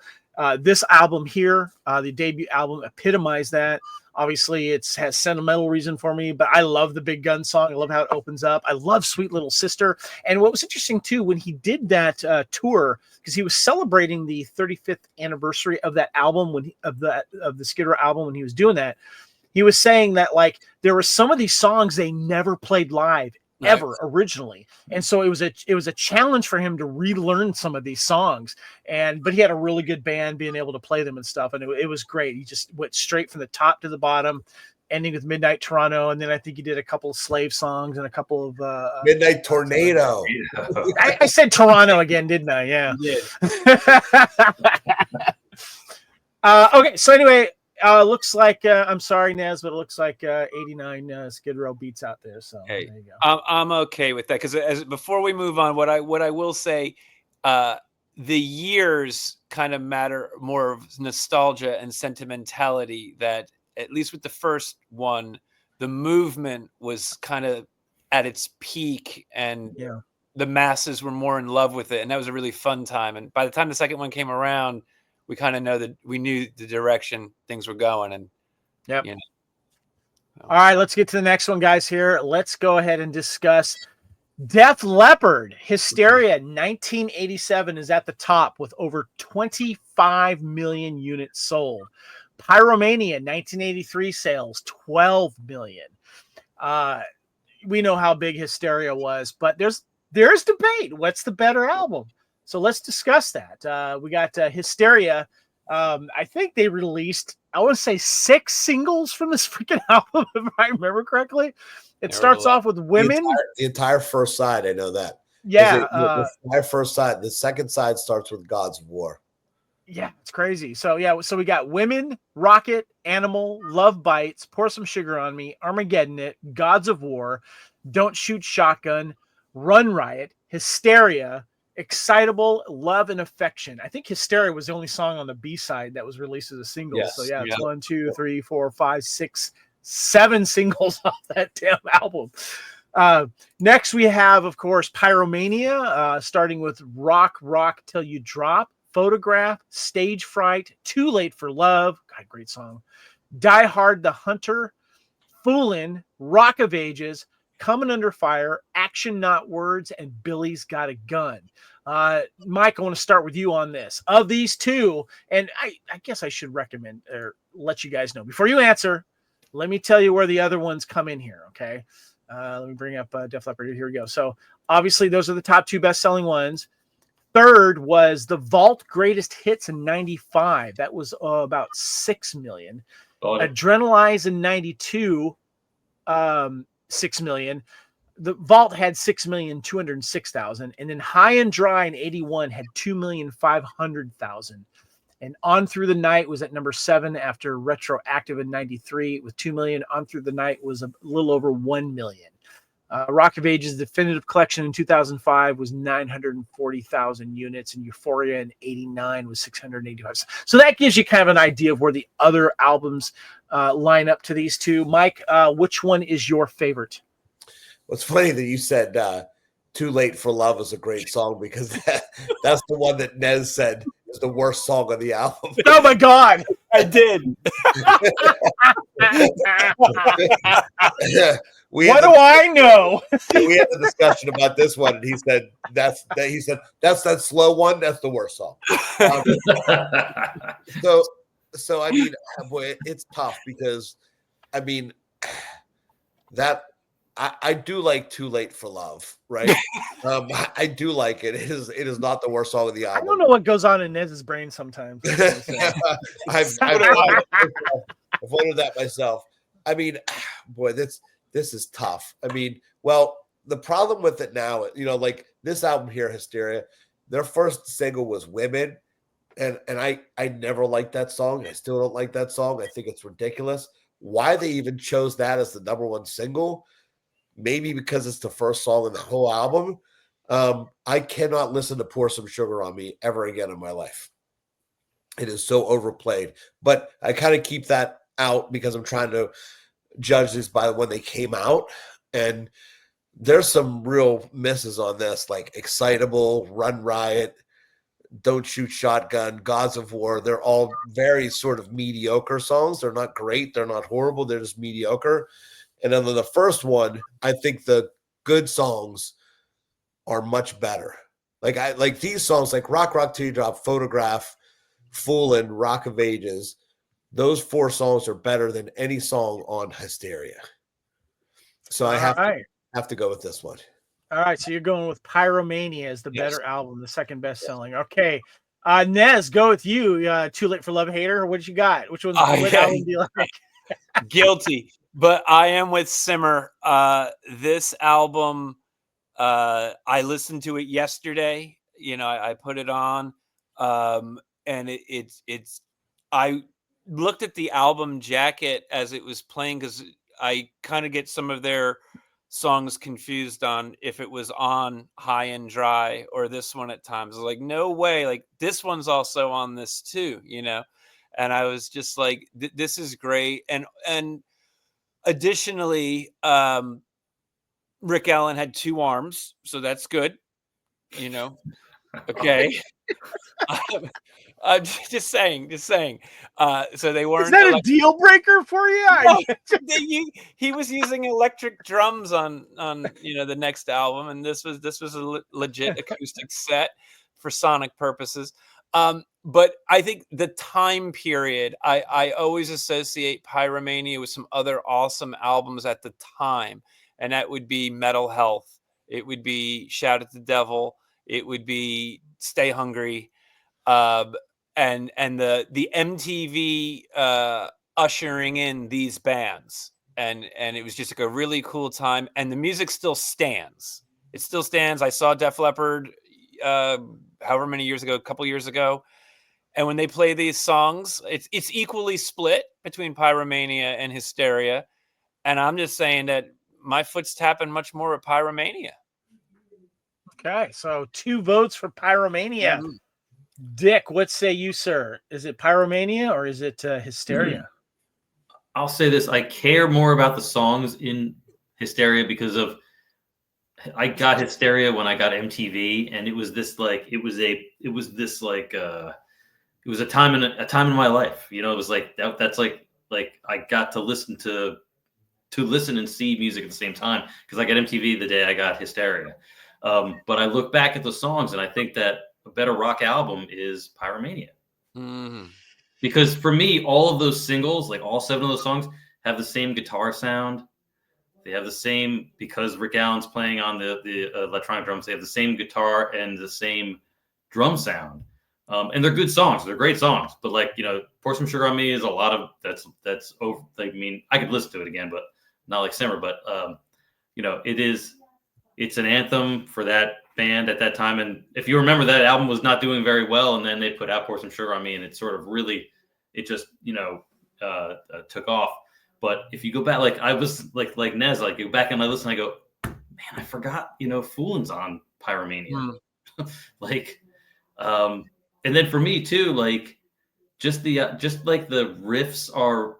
this album here, the debut album, epitomized that. Obviously, it has sentimental reason for me, but I love the Big Gun song. I love how it opens up. I love Sweet Little Sister. And what was interesting, too, when he did that tour, because he was celebrating the 35th anniversary of that album, of the Skid Row album, when he was doing that, he was saying that, like, there were some of these songs they never played live ever originally. And so it was a challenge for him to relearn some of these songs. But he had a really good band being able to play them and stuff. And it was great. He just went straight from the top to the bottom, ending with Midnight Toronto. And then I think he did a couple of Slave songs and a couple of Midnight Tornado. I said Toronto again, didn't I? Yeah. Okay. So anyway, looks like I'm sorry, Nez, but it looks like 89 Skid Row beats out there. So hey, there you go. I'm okay with that, because before we move on, what I will say, the years kind of matter more of nostalgia and sentimentality. That at least with the first one, the movement was kind of at its peak, and the masses were more in love with it, and that was a really fun time. And by the time the second one came around, we kind of know that we knew the direction things were going. And Yep. you know. All right, let's get to the next one, guys. Here, let's go ahead and discuss Def Leppard. Hysteria 1987 is at the top with over 25 million units sold. Pyromania 1983 sales 12 million. We know how big Hysteria was, but there's debate. What's the better album? So let's discuss that. We got Hysteria. I think they released, I want to say 6 singles from this freaking album, if I remember correctly. It starts off with Women. The entire first side, I know that. Yeah. The entire first side. The second side starts with Gods of War. Yeah, it's crazy. So yeah, so we got Women, Rocket, Animal, Love Bites, Pour Some Sugar on Me, Armageddon It, Gods of War, Don't Shoot Shotgun, Run Riot, Hysteria, Excitable, Love and Affection. I think Hysteria was the only song on the B-side that was released as a single. Yes, So yeah, it's yeah. 1, 2, 3, 4, 5, 6, 7 singles off that damn album. Next we have, of course, Pyromania, starting with Rock Till You Drop, Photograph, Stage Fright, Too Late for Love, God, great song, Die Hard the Hunter, Foolin', Rock of Ages, Coming Under Fire, Action Not Words, and Billy's Got a Gun. Mike, I want to start with you on this. Of these two, and I guess I should recommend or let you guys know. Before you answer, let me tell you where the other ones come in here, okay? Let me bring up Def Leppard. Here we go. So obviously those are the top 2 best-selling ones. Third was the Vault Greatest Hits in 95. That was about 6 million. Adrenalize in 92, 6 million. The Vault had 6,206,000. And then High and Dry in 81 had 2,500,000. And On Through the Night was at number 7 after Retroactive in 93 with 2 million. On Through the Night was a little over 1 million. Rock of Ages Definitive Collection in 2005 was 940,000 units, and Euphoria in 89 was 685. So that gives you kind of an idea of where the other albums line up to these two. Mike, which one is your favorite? Well, it's funny that you said Too Late for Love is a great song, because that's the one that Nez said is the worst song on the album. Oh my God, I did. What do I know? We had a discussion about this one, and he said that's that slow one. That's the worst song. So I mean, boy, it's tough, because I mean that I do like Too Late for Love, right? I do like it. It is not the worst song of the album. I don't know what goes on in Nez's brain sometimes. I've wondered that myself. I mean, boy, this is tough. I mean, well, the problem with it now, like this album here, Hysteria, their first single was Women. And I never liked that song. I still don't like that song. I think it's ridiculous. Why they even chose that as the number 1 single? Maybe because it's the first song in the whole album. I cannot listen to Pour Some Sugar on Me ever again in my life. It is so overplayed. But I kind of keep that out because I'm trying to judge this by when they came out. And there's some real misses on this, like Excitable, Run Riot, Don't Shoot Shotgun, Gods of War. They're all very sort of mediocre songs. They're not great. They're not horrible. They're just mediocre. And then the first one, I think the good songs are much better. Like these songs, like Rock Till You Drop, Photograph, Foolin', Rock of Ages. Those 4 songs are better than any song on Hysteria. So I have to go with this one. All right, so you're going with Pyromania as the better album, the second best selling. Okay. Nez, go with you. Too Late for Love Hater. What you got? Which one's what album do you like? Guilty. But I am with Simmer. This album, I listened to it yesterday. I put it on, and it's. I looked at the album jacket as it was playing, because I kind of get some of their songs confused on if it was on High and Dry or this one at times. I was like, no way! Like, this one's also on this too, And I was just like, this is great, and. Additionally, Rick Allen had 2 arms, so that's good. Okay. Just saying. So they weren't. Is that a deal breaker for you? No, he was using electric drums on the next album, and this was a legit acoustic set for sonic purposes. But I think the time period, I always associate Pyromania with some other awesome albums at the time, and that would be Metal Health. It would be Shout at the Devil. It would be Stay Hungry. And the MTV ushering in these bands, and it was just like a really cool time, and the music still stands. It still stands. I saw Def Leppard however many years ago, a couple years ago, and when they play these songs, it's equally split between Pyromania and Hysteria, and I'm just saying that my foot's tapping much more at Pyromania. Okay, so 2 votes for Pyromania. Mm-hmm. Dick, what say you, sir? Is it Pyromania or is it Hysteria? I'll say this. I care more about the songs in Hysteria because I got Hysteria when I got MTV, and it was a time in my life. It was like that's like I got to listen to listen and see music at the same time because I got MTV the day I got Hysteria. But I look back at the songs and I think that a better rock album is Pyromania. Mm-hmm. Because for me, all of those singles, like all 7 of those songs, have the same guitar sound. They have the same, because Rick Allen's playing on the electronic drums, they have the same guitar and the same drum sound. And they're good songs. They're great songs. But Pour Some Sugar on Me is a lot of that's over. I mean, I could listen to it again, but not like Simmer. But it's an anthem for that band at that time. And if you remember, that album was not doing very well, and then they put out Pour Some Sugar on Me, and it sort of really, it just took off. But if you go back, like I was like Nez, like go back and I listen, I go, man, I forgot, Foolin's on Pyromania. And then for me too, like just like the riffs are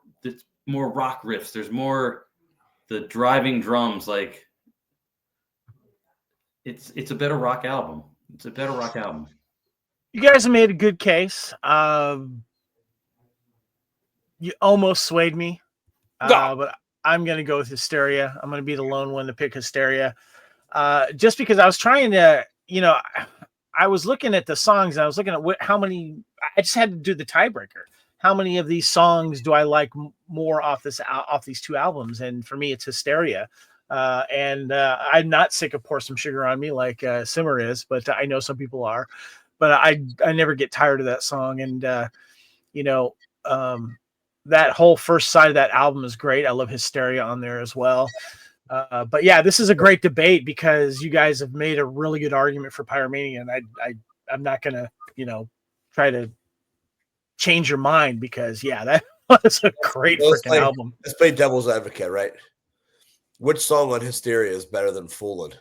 more rock riffs. There's more the driving drums, like it's a better rock album. It's a better rock album. You guys have made a good case. You almost swayed me, but I'm going to go with Hysteria. I'm going to be the lone one to pick Hysteria, just because I was trying to, I was looking at the songs. And I was looking at how many. I just had to do the tiebreaker. How many of these songs do I like more off these 2 albums? And for me, it's Hysteria. And I'm not sick of Pour Some Sugar on Me like Simmer is, but I know some people are. But I never get tired of that song. And that whole first side of that album is great. I love Hysteria on there as well. But yeah, this is a great debate because you guys have made a really good argument for Pyromania, and I'm not gonna try to change your mind because that was a great freaking album. Let's play devil's advocate, right? Which song on Hysteria is better than Foolin'?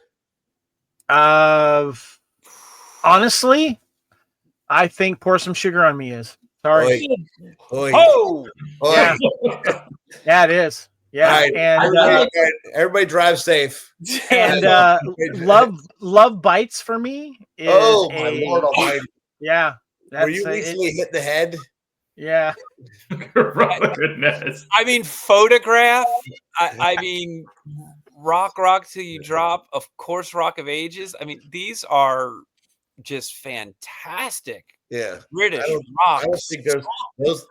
Honestly, I think Pour Some Sugar on Me is. Sorry. Oy. Oh, yeah. Yeah, it is. Yeah, right. And everybody drive safe. And Love Bites for me is my Lord Almighty. Yeah. Were you recently hit the head? Yeah. Goodness. I mean, Photograph. I mean, Rock Till You Drop. Of course, Rock of Ages. I mean, these are just fantastic. Yeah, British I rock. don't think there's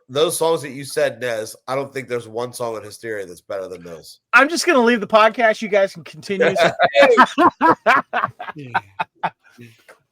those songs that you said, Nez. I don't think there's one song in Hysteria that's better than those. I'm just gonna leave the podcast. You guys can continue.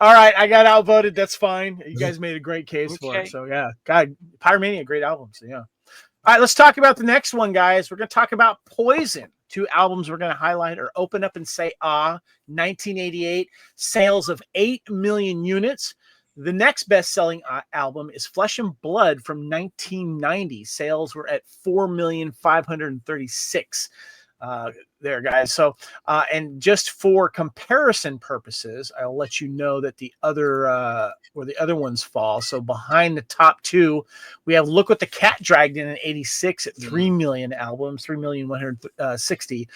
All right, I got outvoted. That's fine. You guys made a great case for it. So yeah, God, Pyromania, great album. So yeah. All right, let's talk about the next one, guys. We're gonna talk about Poison. 2 albums we're gonna highlight are Open Up and Say Ah, 1988, sales of 8 million units. The next best-selling album is Flesh and Blood from 1990. Sales were at 4,536,000. There, guys. So, and just for comparison purposes, I'll let you know that the other where the other ones fall. So behind the top 2, we have Look What the Cat Dragged in '86 at 3 million albums, 3,160,000.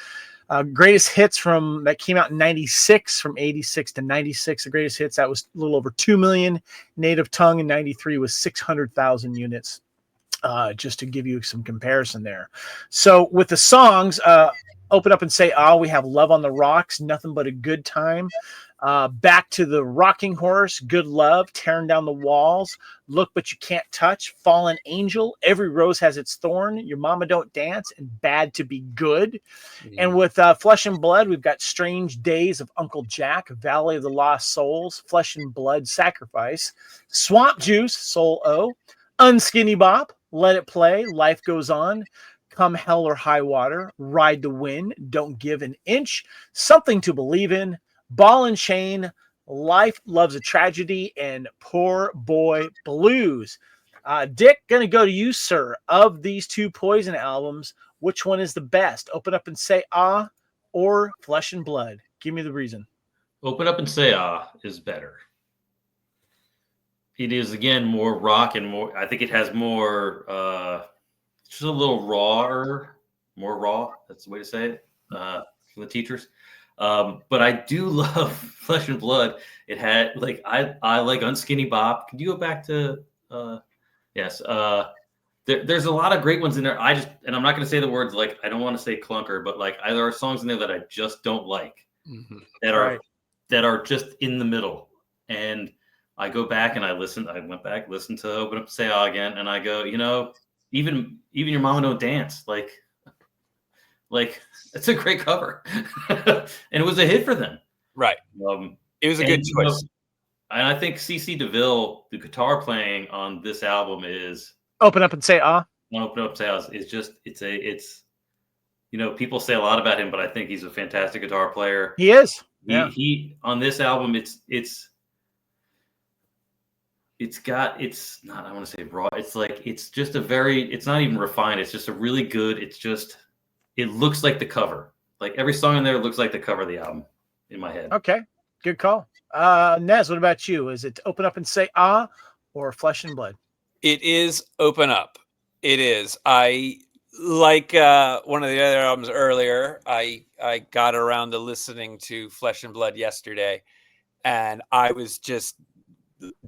Greatest hits from that came out in 96, from 86 to 96. The greatest hits, that was a little over 2 million. Native Tongue in 93 was 600,000 units. Just to give you some comparison there. So with the songs, Open Up and Say Ah, we have Love on the Rocks, Nothing But a Good Time. Back to the Rocking Horse, Good Love, Tearing Down the Walls, Look But You Can't Touch, Fallen Angel, Every Rose Has Its Thorn, Your Mama Don't Dance, and Bad to Be Good. And with Flesh and Blood, we've got Strange Days of Uncle Jack, Valley of the Lost Souls, Flesh and Blood, Sacrifice, Swamp Juice, Soul O, Unskinny Bop, Let It Play, Life Goes On, Come Hell or High Water, Ride the Wind, Don't Give an Inch, Something to Believe in, Ball and Chain, Life Loves a Tragedy, and Poor Boy Blues. Dick, gonna go to you, sir. Of these two Poison albums, which one is the best? Open Up and Say Ah or Flesh and Blood? Give me the reason. Open Up and Say Ah is better. It is, again, more rock and more, I think it has more, just a little rawer, more raw. That's the way to say it for the teachers. But I do love Flesh and Blood. It had, like, I like Unskinny Bop. Can you go back to, yes. There's a lot of great ones in there. And I'm not going to say the words, like, I don't want to say clunker, but like there are songs in there that I just don't like that are just in the middle. And I go back and I went back, listened to Open Up and Say Ah again. And I go, even Your Mama Don't Dance. Like it's a great cover. And it was a hit for them. Right. It was a good choice. And I think CC DeVille, the guitar playing on this album is Open Up and Say Ah. Open Up and Say Ah is just, it's people say a lot about him, but I think he's a fantastic guitar player. He is. He on this album, it's not, I want to say raw. It's like, it's just it's not even refined. It's just a really good, it looks like the cover. Like every song in there looks like the cover of the album in my head. Okay. Good call. Nez, what about you? Is it Open Up and Say Ah or Flesh and Blood? It is Open Up. It is. I like one of the other albums earlier. I got around to listening to Flesh and Blood yesterday, and I was just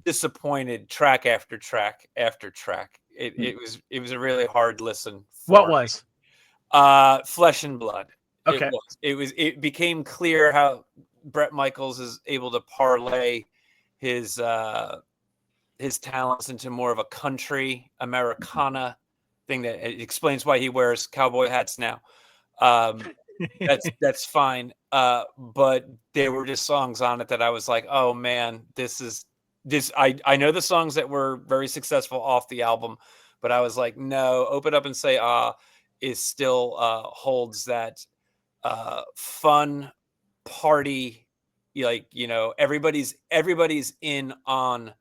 disappointed track after track after track. It was a really hard listen. What was? Flesh and Blood. Okay. It became clear how Bret Michaels is able to parlay his talents into more of a country Americana thing. That it explains why he wears cowboy hats now. That's fine. But there were just songs on it that I was like, oh man, I know the songs that were very successful off the album, but I was like, no, Open Up and Say Ah is still holds that fun party, everybody's in on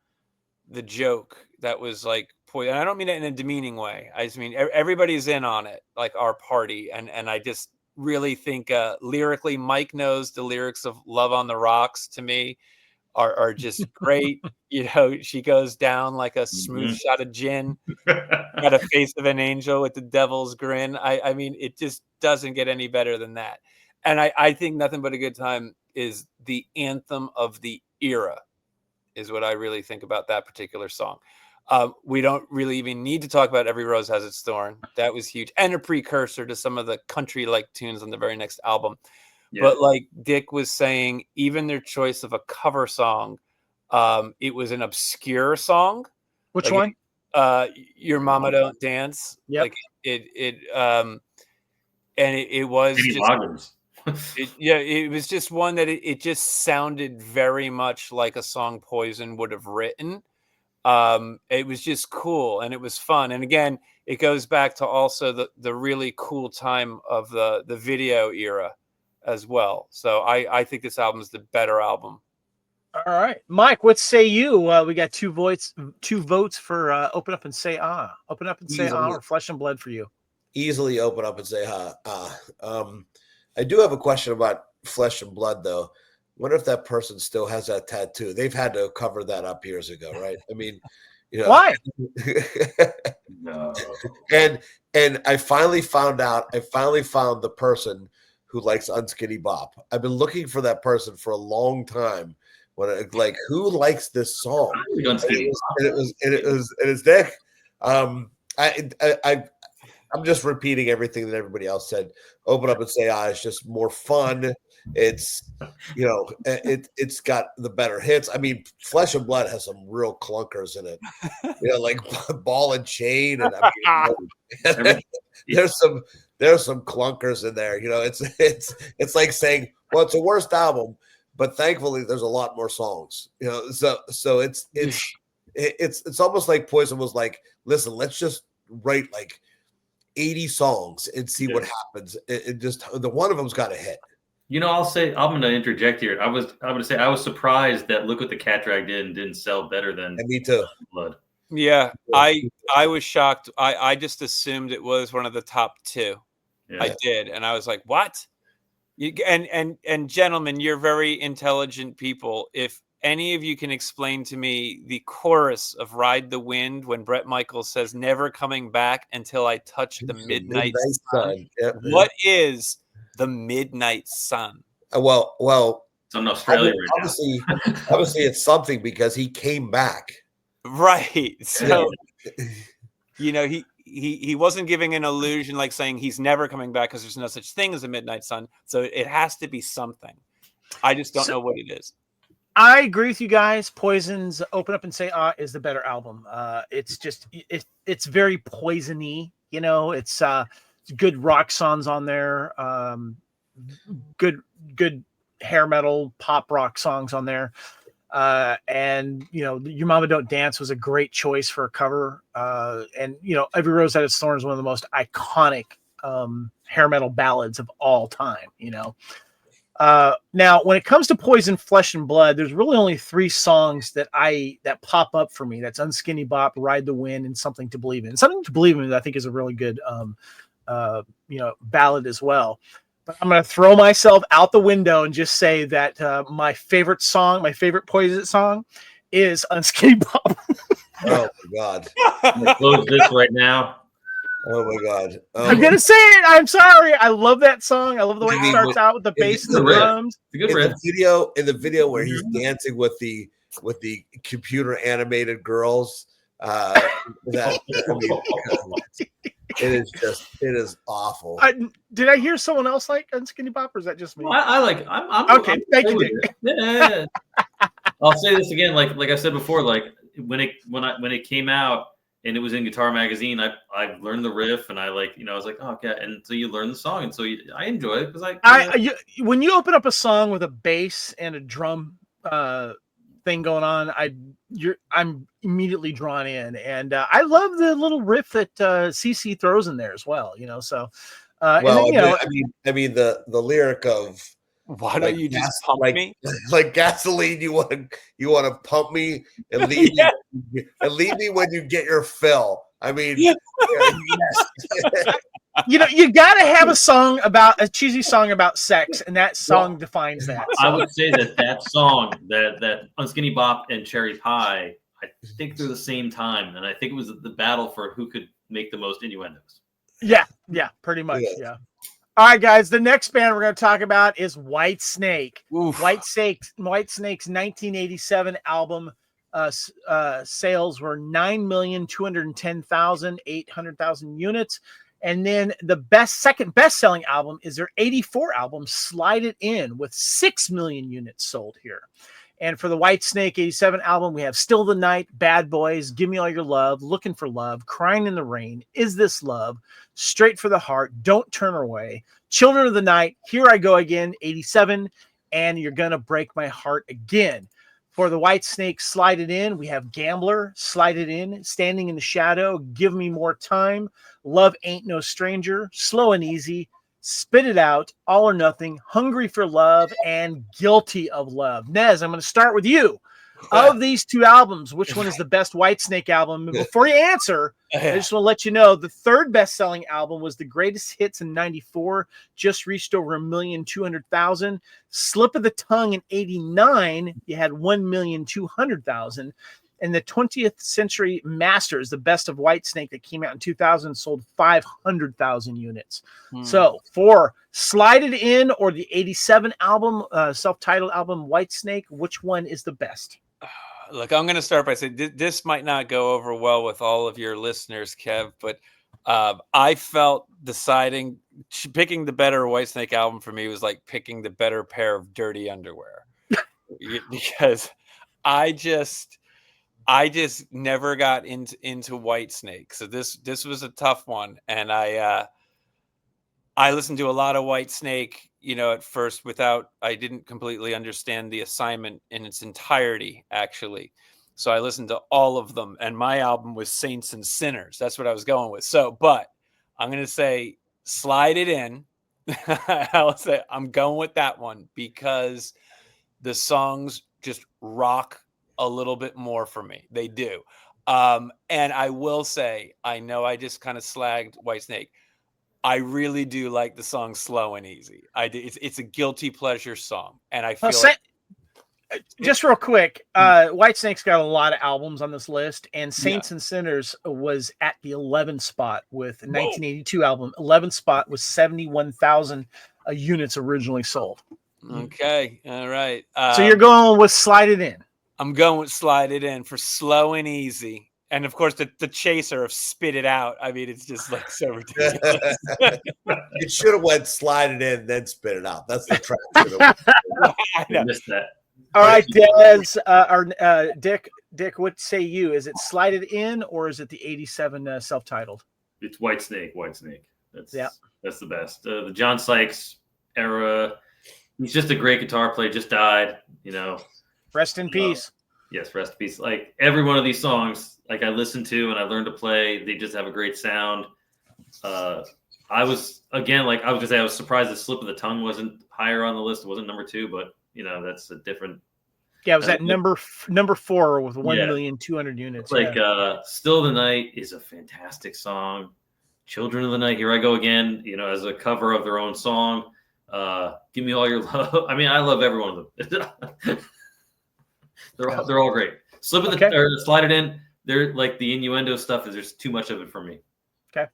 the joke that was like, and I don't mean it in a demeaning way. I just mean everybody's in on it, like our party. And I just really think lyrically, Mike knows the lyrics of Love on the Rocks to me are just great. She goes down like a smooth shot of gin, got a face of an angel with the devil's grin. I mean, it just doesn't get any better than that. And I think Nothing But a Good Time is the anthem of the era, is what I really think about that particular song. We don't really even need to talk about Every Rose Has Its Thorn. That was huge. And a precursor to some of the country-like tunes on the very next album. Yeah. But like Dick was saying, even their choice of a cover song, it was an obscure song. Which one? Your Mama Don't Dance. Yeah. Like it was just... it was just one that it just sounded very much like a song Poison would have written. It was just cool and it was fun. And again, it goes back to also the really cool time of the video era as well. So I think this album is the better album. All right, Mike, what say you? We got two votes for Open Up and Say Ah. Open Up and Say Ah or Flesh and Blood for you? Easily Open Up and Say Ah. I do have a question about Flesh and Blood, though. Wonder if that person still has that tattoo. They've had to cover that up years ago, right? I mean, why? No. And I finally found the person who likes Unskinny Bop. I've been looking for that person for a long time. Who likes this song? And it's Nick. I'm just repeating everything that everybody else said. Open Up and Say Ah is just more fun. It's, it's got the better hits. I mean, Flesh and Blood has some real clunkers in it. Like Ball and Chain, and there's some clunkers in there. It's like saying, well, it's a worst album, but thankfully there's a lot more songs. So it's almost like Poison was like, listen, let's just write like 80 songs and see what happens. It just the one of them's got a hit. I'll say, I'm going to interject here. I would say I was surprised that Look What the Cat Drag Did and didn't sell better than me too. Blood. Yeah, I was shocked. I just assumed it was one of the top two. Yeah. I did, and I was like, "What?" And gentlemen, you're very intelligent people. If any of you can explain to me the chorus of Ride the Wind when Bret Michaels says, "Never coming back until I touch the midnight sun." Yep. What is the midnight sun? Well, it's in Australia obviously, obviously it's something because he came back. Right. So, he wasn't giving an illusion like saying he's never coming back because there's no such thing as a midnight sun. So it has to be something. I just don't know what it is. I agree with you guys. Poison's Open Up and Say Ah is the better album. It's just it's very poisony. It's good rock songs on there. Good hair metal pop rock songs on there. And Your Mama Don't Dance was a great choice for a cover. And Every Rose Had Its Thorns is one of the most iconic hair metal ballads of all time. Now, when it comes to Poison, Flesh and Blood, there's really only 3 songs that pop up for me. That's Unskinny Bop, Ride the Wind, and Something to Believe In. Something to Believe In, I think, is a really good, ballad as well. But I'm going to throw myself out the window and just say that my favorite Poison song is Unskinny Bop. Oh my God! I'm going to close this right now. Oh my God! I'm gonna say it. I'm sorry. I love that song. I love the way it starts out with the bass and the drums. In the video where he's dancing with the computer animated girls. It is awful. Did I hear someone else like Unskinny Bop, or is that just me? Well, I like. I'm okay. Thank you, Dick. Yeah. I'll say this again, like I said before, like when it came out. And it was in Guitar Magazine. I learned the riff, and I was like, oh, okay. And so you learn the song, and so I enjoy it because when you open up a song with a bass and a drum thing going on, I'm immediately drawn in, and I love the little riff that CC throws in there as well. So I mean the lyric of. Why don't you just pump me? Like gasoline, you want to pump me and leave me when you get your fill. I mean, yes. You got to have a cheesy song about sex, and that song defines that. So. I would say that song, that Unskinny Bop and Cherry Pie, I think they're the same time, and I think it was the battle for who could make the most innuendos. Yeah, pretty much, yeah. All right, guys. The next band we're going to talk about is Whitesnake. Whitesnake's 1987 album sales were 9,210,800 units, and then the second best-selling album is their '84 album, Slide It In, with 6 million units sold here. And for the Whitesnake '87 album, we have Still the Night, Bad Boys, Give Me All Your Love, Looking for Love, Crying in the Rain, Is This Love, Straight for the Heart, Don't Turn Away, Children of the Night, Here I Go Again, '87, and You're Gonna Break My Heart Again. For the Whitesnake Slide It In, we have Gambler, Slide It In, Standing in the Shadow, Give Me More Time, Love Ain't No Stranger, Slow and Easy, Spit It Out, All or Nothing, Hungry for Love, and Guilty of Love. Nez, I'm going to start with you. Of these 2 albums, which one is the best Whitesnake album? Before you answer, I just want to let you know the third best-selling album was The Greatest Hits in '94, just reached over 1,200,000. Slip of the Tongue in '89, you had 1,200,000. And the 20th Century Masters, the best of Whitesnake that came out in 2000, sold 500,000 units. So for Slide It In or the 87 album, self-titled album Whitesnake, which one is the best? Look, I'm going to start by saying this might not go over well with all of your listeners, Kev, but I felt picking the better Whitesnake album for me was like picking the better pair of dirty underwear. Because I just never got into Whitesnake. So this was a tough one. And I listened to a lot of Whitesnake, at first I didn't completely understand the assignment in its entirety, actually. So I listened to all of them, and my album was Saints and Sinners. That's what I was going with. So, but I'm going to say Slide It In. I'll say I'm going with that one because the songs just rock a little bit more for me. They do. And I will say, I know I just kind of slagged Whitesnake. I really do like the song Slow and Easy. It's a guilty pleasure song. And I feel just real quick, Whitesnake's got a lot of albums on this list, and Saints and Sinners was at the 11th spot with the 1982 album. 11th spot was 71,000 units originally sold. Okay. All right. So you're going with Slide It In. I'm going with Slide It In for Slow and Easy. And of course, the chaser of Spit It Out. I mean, it's just like so ridiculous. It should have went Slide It In, then Spit It Out. That's the track. I missed that. All right, Dez, or Dick, what say you? Is it Slide It In or is it the 87 self-titled? It's Whitesnake. That's the best. The John Sykes era. He's just a great guitar player. Just died. Rest in peace. Yes, rest in peace. Like every one of these songs, like I listened to and I learned to play. They just have a great sound. I was surprised that Slip of the Tongue wasn't higher on the list. It wasn't number 2, but that's a different. Yeah, it was at number 4 with 1,200,000 units. Like Still the Night is a fantastic song. Children of the Night, Here I Go Again, as a cover of their own song. Give Me All Your Love. I mean, I love every one of them. They're all great. Slide It In. They're like the innuendo stuff is there's too much of it for me. Okay.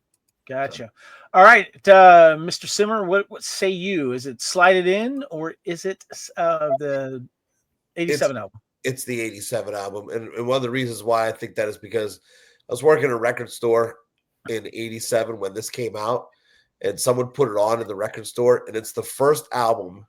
Gotcha. All right, Mr. Simmer, what say you? Is it Slide It In or is it the 87 album? It's the 87 album. And one of the reasons why I think that is because I was working in a record store in 87 when this came out, and someone put it on in the record store, and it's the first album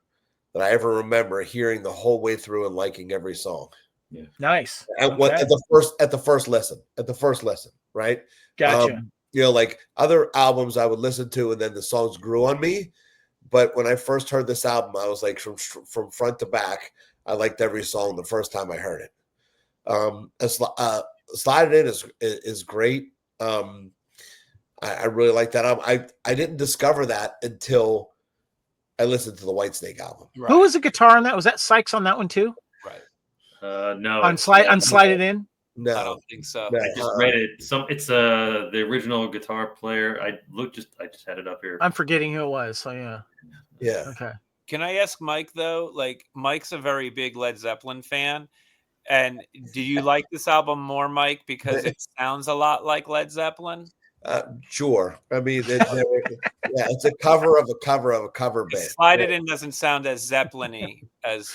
that I ever remember hearing the whole way through and liking every song. Yeah. Nice. At the first listen, right? Gotcha. Like other albums I would listen to, and then the songs grew on me. But when I first heard this album, I was like from front to back, I liked every song the first time I heard it. Slide It In is great. I really like that album. I didn't discover that until I listened to the Whitesnake album. Right. Who was the guitar on that? Was that Sykes on that one too? Right. No. On Slide It In? No, I don't think so. No. I just read it. It's the original guitar player. I just had it up here. I'm forgetting who it was. So yeah. Yeah. Okay. Can I ask Mike though? Like Mike's a very big Led Zeppelin fan. And do you like this album more, Mike, because it sounds a lot like Led Zeppelin? Sure. I mean, it's a cover of a cover of a cover band. Slide It In doesn't sound as Zeppelin-y as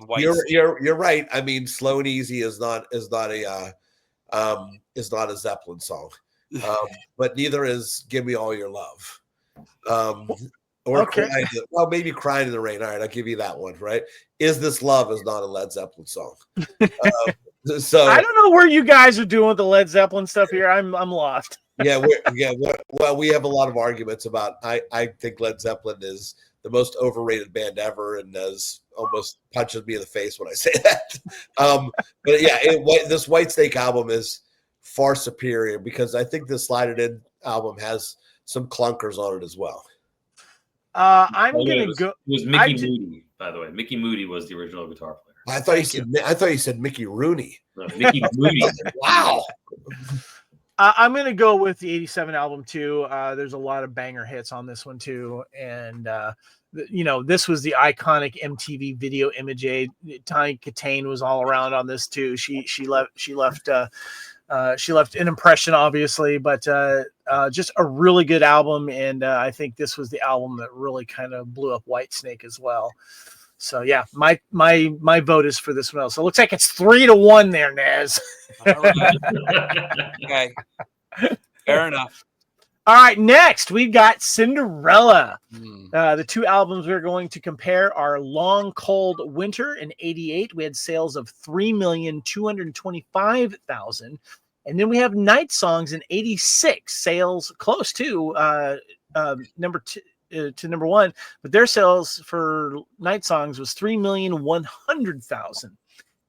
White. You're right. I mean, Slow and Easy is not a Zeppelin song, but neither is Give Me All Your Love. Maybe Crying in the Rain. All right, I'll give you that one. Right? Is This Love is not a Led Zeppelin song. So I don't know where you guys are doing with the Led Zeppelin stuff here. I'm lost. We have a lot of arguments about. I think Led Zeppelin is the most overrated band ever, and almost punches me in the face when I say that. But yeah, this Whitesnake album is far superior because I think the Slide It In album has some clunkers on it as well. It was Mickey Moody, by the way. Mickey Moody was the original guitar player. I thought you said Mickey Rooney. No, Mickey Moody. Wow. I'm going to go with the 87 album too. There's a lot of banger hits on this one too. And, this was the iconic MTV video image aid. Tiny Katane was all around on this too. She left an impression, obviously, but just a really good album. And I think this was the album that really kind of blew up Whitesnake as well. So yeah, my vote is for this one. So it looks like it's 3-1 there, Nez. All right. Okay. Fair enough. All right, next we've got Cinderella. The two albums we're going to compare are Long Cold Winter in 88. We had sales of 3,225,000. And then we have Night Songs in 86, sales close to number one, but their sales for Night Songs was 3,100,000.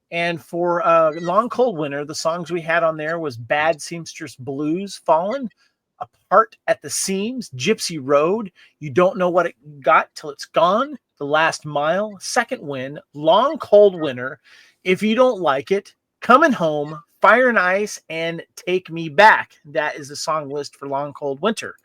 And for Long Cold Winter, the songs we had on there was Bad Seamstress Blues, Fallen, Apart at the Seams, Gypsy Road, You Don't Know What It Got Till It's Gone, The Last Mile, Second Wind, Long Cold Winter, If You Don't Like It, Coming Home, Fire and Ice, and Take Me Back. That is the song list for Long Cold Winter.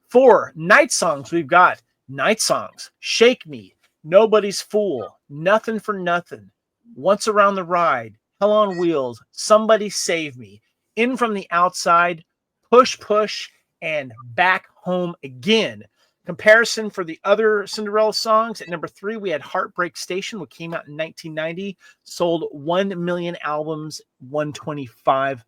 For Night Songs, we've got Night Songs, Shake Me, Nobody's Fool, Nothing for Nothing, Once Around the Ride, Hell on Wheels, Somebody Save Me, In From the Outside, Push Push, and Back Home Again. Comparison for the other Cinderella songs, at number 3, we had Heartbreak Station, which came out in 1990, sold 1 million albums, 125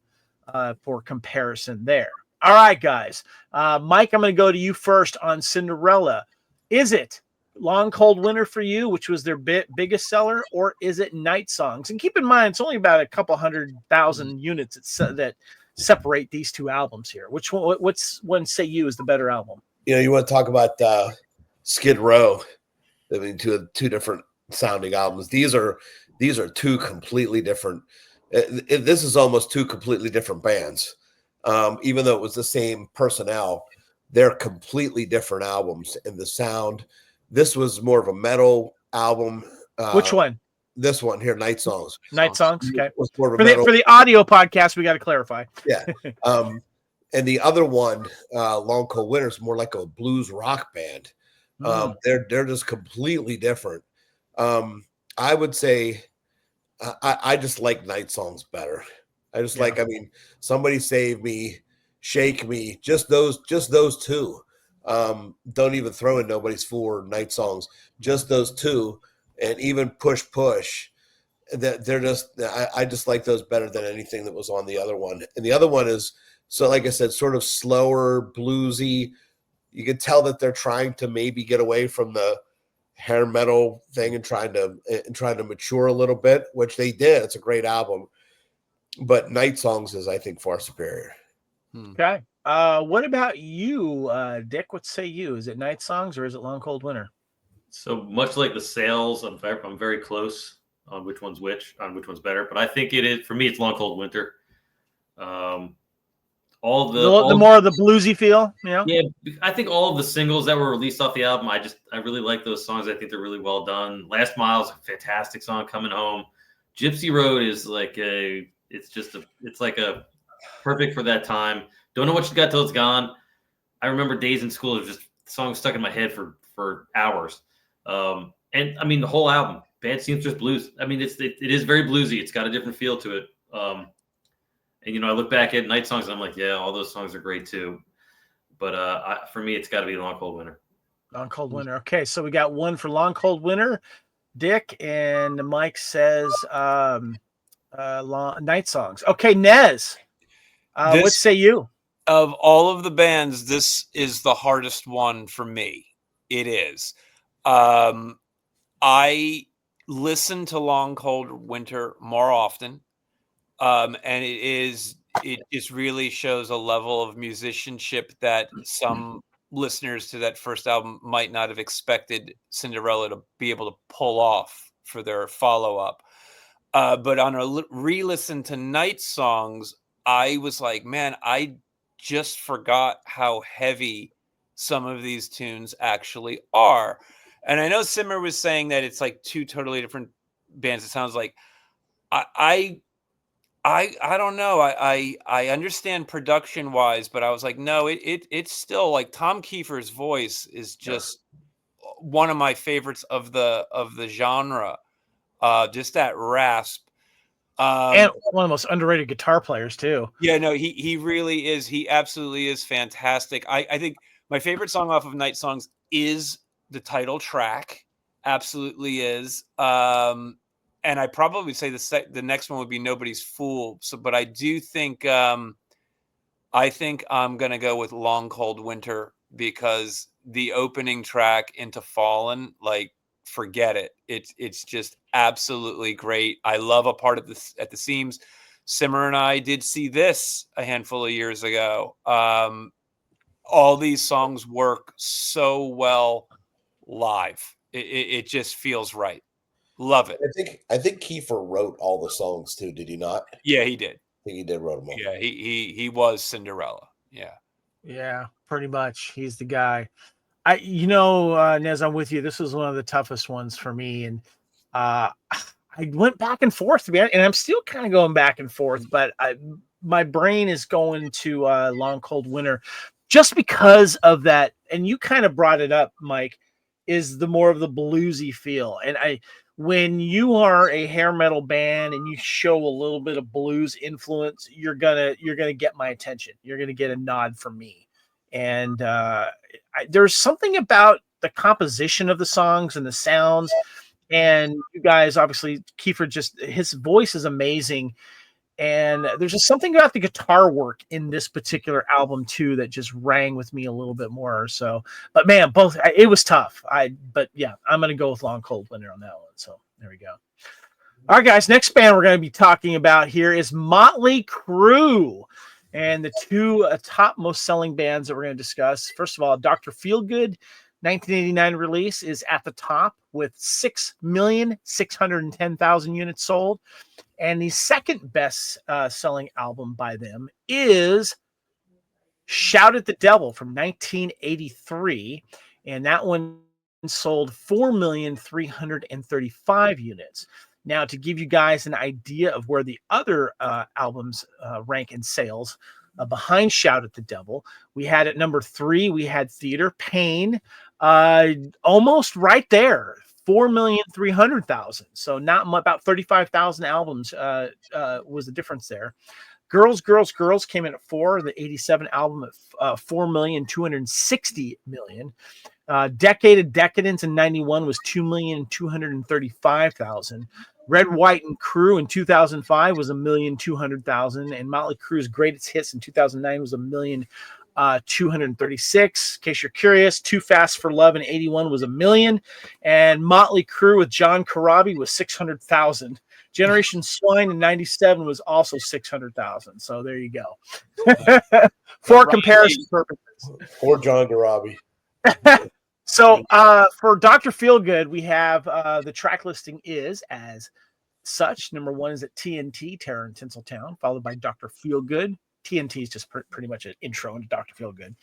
for comparison there. All right, guys. Mike, I'm going to go to you first on Cinderella. Is it Long Cold Winter for you, which was their biggest seller, or is it Night Songs? And keep in mind, it's only about a couple 100,000 units that separate these two albums here. What's one say you is the better album? You want to talk about Skid Row? I mean, two different sounding albums. These are two completely different. This is almost two completely different bands. Even though it was the same personnel, they're completely different albums in the sound. This was more of a metal album. Which one? This one here, Night Songs. Night Songs. Okay. Was more of for the audio podcast, we got to clarify. Yeah. And the other one, Long Cold Winter, is more like a blues rock band. They're just completely different. I would say I just like Night Songs better. I just like, I mean, Somebody Save Me, Shake Me, just those two. Don't even throw in Nobody's Fool or Night Songs, just those two, and even Push Push. That they're just, I just like those better than anything that was on the other one. And the other one is, so like I said, sort of slower, bluesy. You can tell that they're trying to maybe get away from the hair metal thing and trying to mature a little bit, which they did. It's a great album. But Night Songs is, I think, far superior. Okay. What about you, Dick? What say you? Is it Night Songs or is it Long Cold Winter? So much like the sales, I'm very close on which one's better. But I think it is, for me, it's Long Cold Winter. All the more of the bluesy feel, Yeah, I think all of the singles that were released off the album, I really like those songs. I think they're really well done. Last Mile is a fantastic song. Coming Home, Gypsy Road is like it's like a perfect for that time. Don't Know What You Got Till It's Gone. I remember days in school, it was just songs stuck in my head for hours. And I mean the whole album, Bad Seamstress Blues. I mean it is very bluesy. It's got a different feel to it. And I look back at Night Songs and I'm like, yeah, all those songs are great too. But for me, it's got to be Long Cold Winter. Long Cold Winter. Okay, so we got one for Long Cold Winter, Dick, and Mike says Night Songs. Okay, Nez, what say you? Of all of the bands, this is the hardest one for me. It is. I listen to Long Cold Winter more often. And it just really shows a level of musicianship that some listeners to that first album might not have expected Cinderella to be able to pull off for their follow-up. But on a re-listen to Night Songs, I was like, man, I just forgot how heavy some of these tunes actually are. And I know Simmer was saying that it's like two totally different bands. It sounds like I I don't know. I understand production wise, but I was like, no, it's still like Tom Kiefer's voice is just one of my favorites of the genre. Just that rasp. And one of the most underrated guitar players too. Yeah, no, he really is. He absolutely is fantastic. I think my favorite song off of Night Songs is the title track. Absolutely is. And I probably say the next one would be Nobody's Fool. So, but I do think I think I'm gonna go with Long Cold Winter because the opening track Into Fallen, like, forget it. It's just absolutely great. I love a part of this at the seams. Simmer and I did see this a handful of years ago. All these songs work so well live. It just feels right. Love it. I think Kiefer wrote all the songs too. Did he not? Yeah, he did. I think he did wrote them all. Yeah, he was Cinderella. Yeah. Yeah, pretty much. He's the guy. Nez, I'm with you. This was one of the toughest ones for me, and I went back and forth to be honest, and I'm still kind of going back and forth, but my brain is going to Long Cold Winter just because of that. And you kind of brought it up, Mike, is the more of the bluesy feel. And when you are a hair metal band and you show a little bit of blues influence, you're gonna get my attention. You're gonna get a nod from me. And there's something about the composition of the songs and the sounds. And you guys, obviously, Kiefer, his voice is amazing. And there's just something about the guitar work in this particular album too that just rang with me a little bit more. So, but man, it was tough. But yeah, I'm gonna go with Long Cold Winter on that one. So there we go. All right, guys. Next band we're gonna be talking about here is Motley Crue, and the two top most selling bands that we're gonna discuss. First of all, Dr. Feelgood, 1989 release, is at the top with 6,610,000 units sold. And the second best selling album by them is Shout at the Devil from 1983. And that one sold 4,335,000 units. Now, to give you guys an idea of where the other albums rank in sales, behind Shout at the Devil, we had at number 3, we had Theater Pain, almost right there. 4,300,000. So not about 35,000 albums was the difference there. Girls, Girls, Girls came in at 4. The 87 album at 4,260,000. Decade of Decadence in 91 was 2,235,000. Red, White, and Crew in 2005 was 1,200,000. And Motley Crue's Greatest Hits in 2009 was 1,236,000. In case you're curious, Too Fast for Love in 81 was 1,000,000, and Motley Crue with John Corabi was 600,000. Generation Swine in 97 was also 600,000. So there you go. For comparison purposes. Poor John Corabi. So for Dr. Feelgood, we have the track listing is as such. Number 1 is at TNT, Terror in Tinseltown, followed by Dr. Feelgood. TNT is just pretty much an intro into Dr. Feelgood.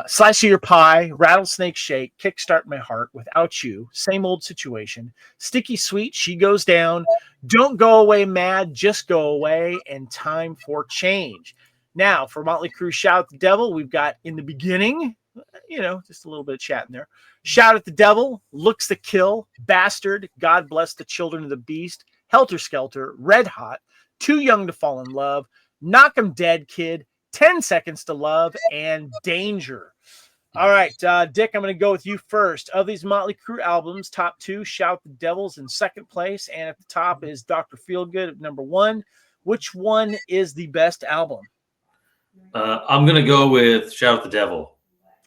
Slice of Your Pie, Rattlesnake Shake, Kickstart My Heart, Without You, Same Old Situation, Sticky Sweet, She Goes Down, Don't Go Away Mad, Just Go Away, and Time for Change. Now, for Motley Crue, Shout at the Devil, we've got In the Beginning, just a little bit of chat in there. Shout at the Devil, Looks to Kill, Bastard, God Bless the Children of the Beast, Helter Skelter, Red Hot, Too Young to Fall in Love, Knock 'em Dead Kid, 10 Seconds to Love, and Danger. All right, Dick, I'm going to go with you first. Of these Motley Crue albums, top 2, Shout the Devil's in second place, and at the top is Dr. Feelgood at number 1. Which one is the best album? I'm going to go with Shout at the Devil.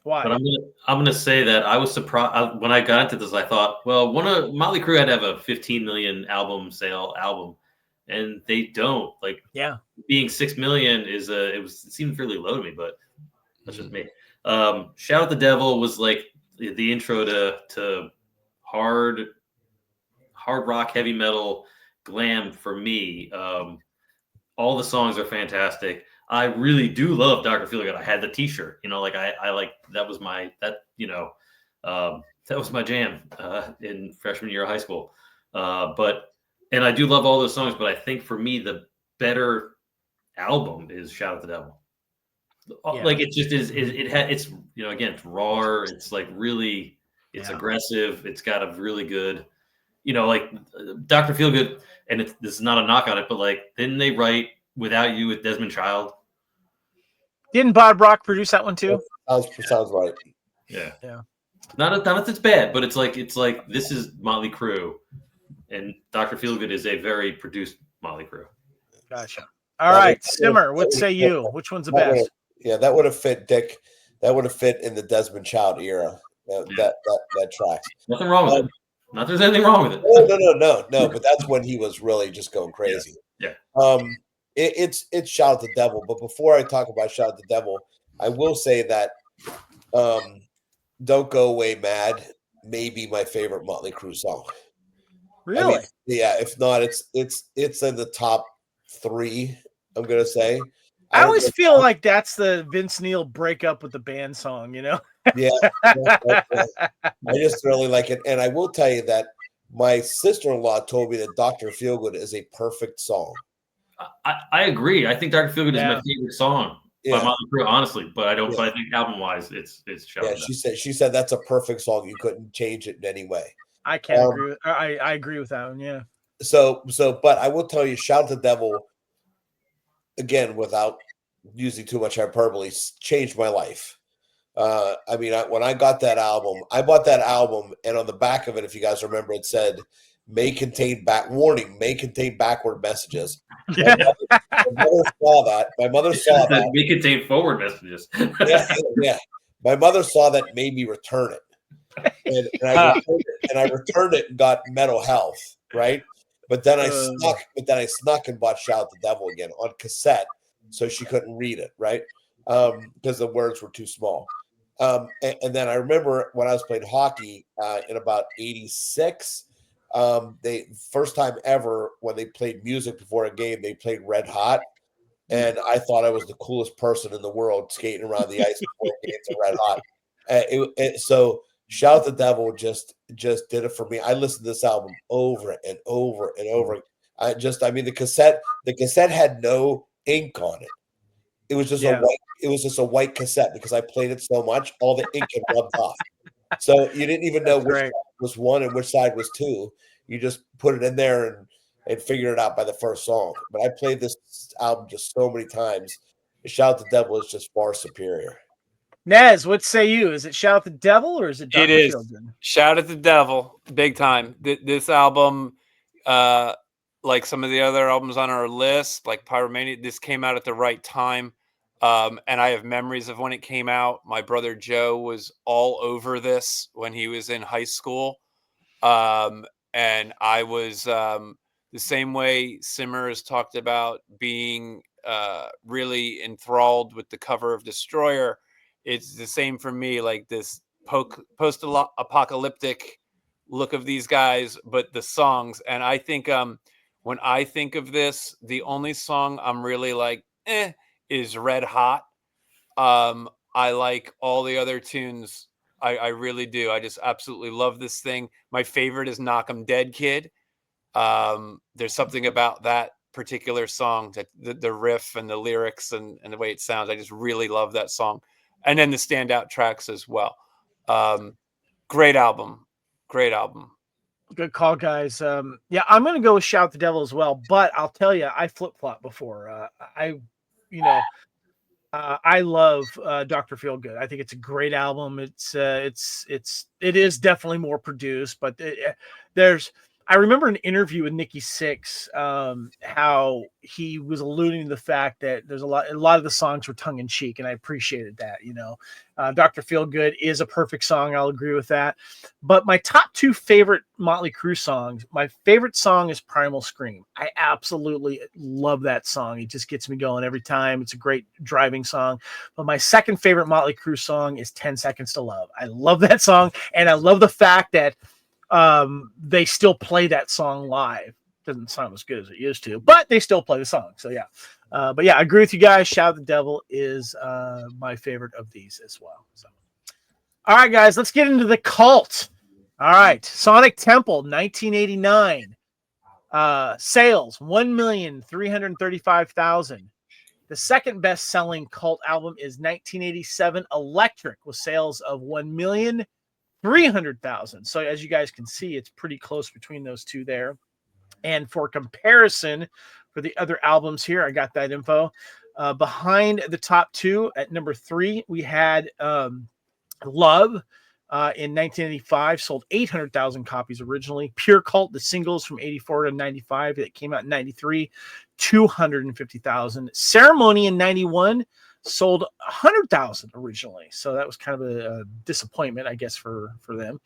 Why? But I'm gonna say that I was surprised when I got into this. I thought, well, Motley Crue had to have a 15 million album, and they don't. Like, yeah, being 6 million it seemed fairly low to me, but that's just me. Shout at the Devil was like the intro to hard rock, heavy metal, glam for me. All the songs are fantastic. I really do love Dr. Feelgood. I had the T-shirt, I like that was my jam in freshman year of high school. And I do love all those songs, but I think for me the better album is Shout at the Devil. Yeah. Like it just is. It's again, it's raw. It's like really, it's aggressive. It's got a really good, like Dr. Feelgood. And this is not a knock on it, but like, didn't they write Without You with Desmond Child? Didn't Bob Rock produce that one too? Sounds right. Yeah. Yeah. Not that it's bad, but it's like this is Motley Crue, and Dr. Feelgood is a very produced Motley Crue. Gotcha. All right, Simmer, what say you? Which one's the best? That would have fit, Dick. That would have fit in the Desmond Child era. That track. Nothing wrong with it. Not there's anything wrong with it. No. But that's when he was really just going crazy. Yeah. It's Shout at the Devil. But before I talk about Shout at the Devil, I will say that Don't Go Away Mad may be my favorite Motley Crue song. Really? I mean, yeah. If not, it's in the top 3. I'm gonna say. I always feel like that's the Vince Neil breakup with the band song, Yeah. I just really like it. And I will tell you that my sister-in-law told me that Dr. Feelgood is a perfect song. I agree. I think Dr. Feelgood is my favorite song by Motley Crue, honestly. But I don't. But I think album-wise, it's Shout. Yeah, she said that's a perfect song. You couldn't change it in any way. I can't agree. I agree with that one. Yeah. So, but I will tell you, Shout at the Devil, again, without using too much hyperbole, changed my life. I mean, when I got that album, I bought that album, and on the back of it, if you guys remember, it said, may contain backward messages. Yeah. My mother saw that. May contain forward messages. Yeah. My mother saw that, made me return it. And I returned it and got Mental Health, right? But then I snuck and bought Shout at the Devil again on cassette, so she couldn't read it, right? Because the words were too small. And then I remember when I was playing hockey in about '86, they first time ever when they played music before a game, they played Red Hot, and I thought I was the coolest person in the world skating around the ice before games of Red Hot. So Shout at the Devil just did it for me. I listened to this album over and over and over. The cassette had no ink on it. It was just a white cassette because I played it so much, all the ink had rubbed off. So you didn't even know which side was 1 and which side was 2. You just put it in there and figured it out by the first song. But I played this album just so many times. Shout at the Devil is just far superior. Nez, what say you? Is it Shout at the Devil or is it Dr. It is Feelgood? Shout at the Devil, big time. This album, like some of the other albums on our list, like Pyromania, this came out at the right time. And I have memories of when it came out. My brother Joe was all over this when he was in high school. And I was the same way Simmer has talked about being really enthralled with the cover of Destroyer. It's the same for me, like this post-apocalyptic look of these guys, but the songs. And I think when I think of this, the only song I'm really like, is Red Hot. I like all the other tunes. I really do. I just absolutely love this thing. My favorite is Knock 'Em Dead Kid. There's something about that particular song, that the riff and the lyrics and the way it sounds. I just really love that song. And then the standout tracks as well. Great album. Good call, guys. I'm going to go with Shout at the Devil as well, but I'll tell you, I flip-flop before. I love Dr. Feelgood. I think it's a great album. It is definitely more produced, but I remember an interview with Nikki Sixx, how he was alluding to the fact that there's a lot of the songs were tongue in cheek, and I appreciated that. Dr. Feelgood is a perfect song. I'll agree with that. But my top 2 favorite Motley Crue songs, my favorite song is Primal Scream. I absolutely love that song. It just gets me going every time. It's a great driving song. But my second favorite Motley Crue song is 10 Seconds to Love. I love that song, and I love the fact that they still play that song live. Doesn't sound as good as it used to, but they still play the song. So yeah. But yeah, I agree with you guys. Shout at the Devil is my favorite of these as well. So all right, guys, let's get into the cult. All right. Sonic Temple, 1989. Sales 1,335,000. The second best-selling cult album is 1987 Electric with sales of 1,300,000. So as you guys can see, it's pretty close between those two there. And for comparison, for the other albums here, I got that info. Behind the top two at number 3, we had Love. In 1985, sold 800,000 copies originally. Pure Cult, the singles from 84 to 95 that came out in 93, 250,000. Ceremony in 91 sold 100,000 originally. So that was kind of a disappointment, I guess, for them.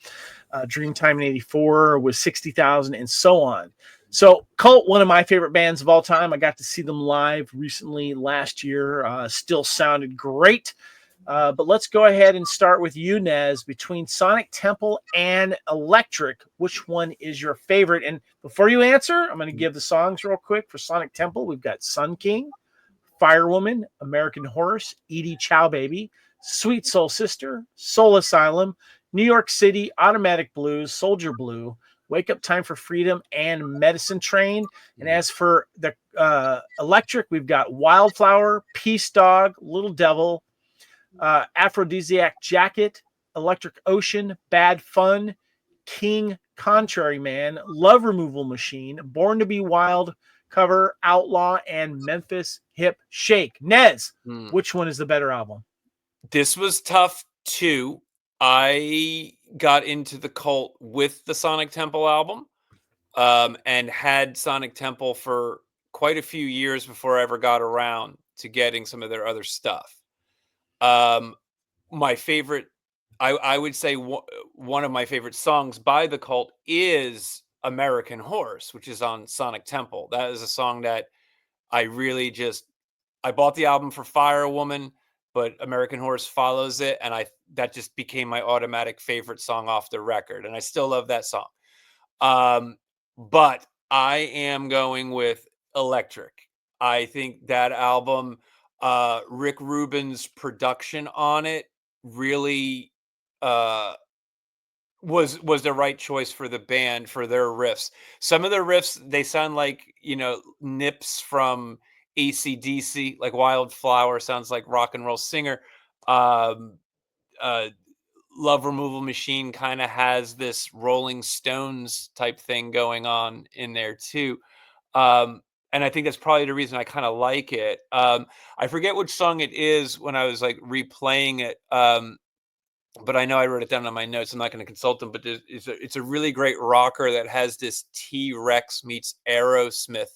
Dreamtime in 84 was 60,000 and so on. So Cult, one of my favorite bands of all time. I got to see them live recently last year. Still sounded great. But let's go ahead and start with you, Nez. Between Sonic Temple and Electric, which one is your favorite? And before you answer, I'm going to give the songs real quick. For Sonic Temple, we've got Sun King, Firewoman, American Horse, Edie Chow Baby, Sweet Soul Sister, Soul Asylum, New York City, Automatic Blues, Soldier Blue, Wake Up Time for Freedom, and Medicine Train. And as for the Electric, we've got Wildflower, Peace Dog, Little Devil, Aphrodisiac Jacket, Electric Ocean, Bad Fun, King, Contrary Man, Love Removal Machine, Born to Be Wild, Cover, Outlaw, and Memphis Hip Shake. Nez, which one is the better album? This was tough too. I got into the Cult with the Sonic Temple album, and had Sonic Temple for quite a few years before I ever got around to getting some of their other stuff. My favorite, I would say one of my favorite songs by the Cult is American Horse, which is on Sonic Temple. That is a song that I really I bought the album for Firewoman, but American Horse follows it. And that just became my automatic favorite song off the record. And I still love that song. But I am going with Electric. I think that album, Rick Rubin's production on it really was the right choice for the band, for their riffs. Some of their riffs, they sound like, nips from AC/DC, like Wildflower sounds like Rock and Roll Singer. Love Removal Machine kind of has this Rolling Stones type thing going on in there too. And I think that's probably the reason I kind of like it. I forget which song it is when I was like replaying it. But I know I wrote it down on my notes. I'm not going to consult them, but it's a really great rocker that has this T-Rex meets Aerosmith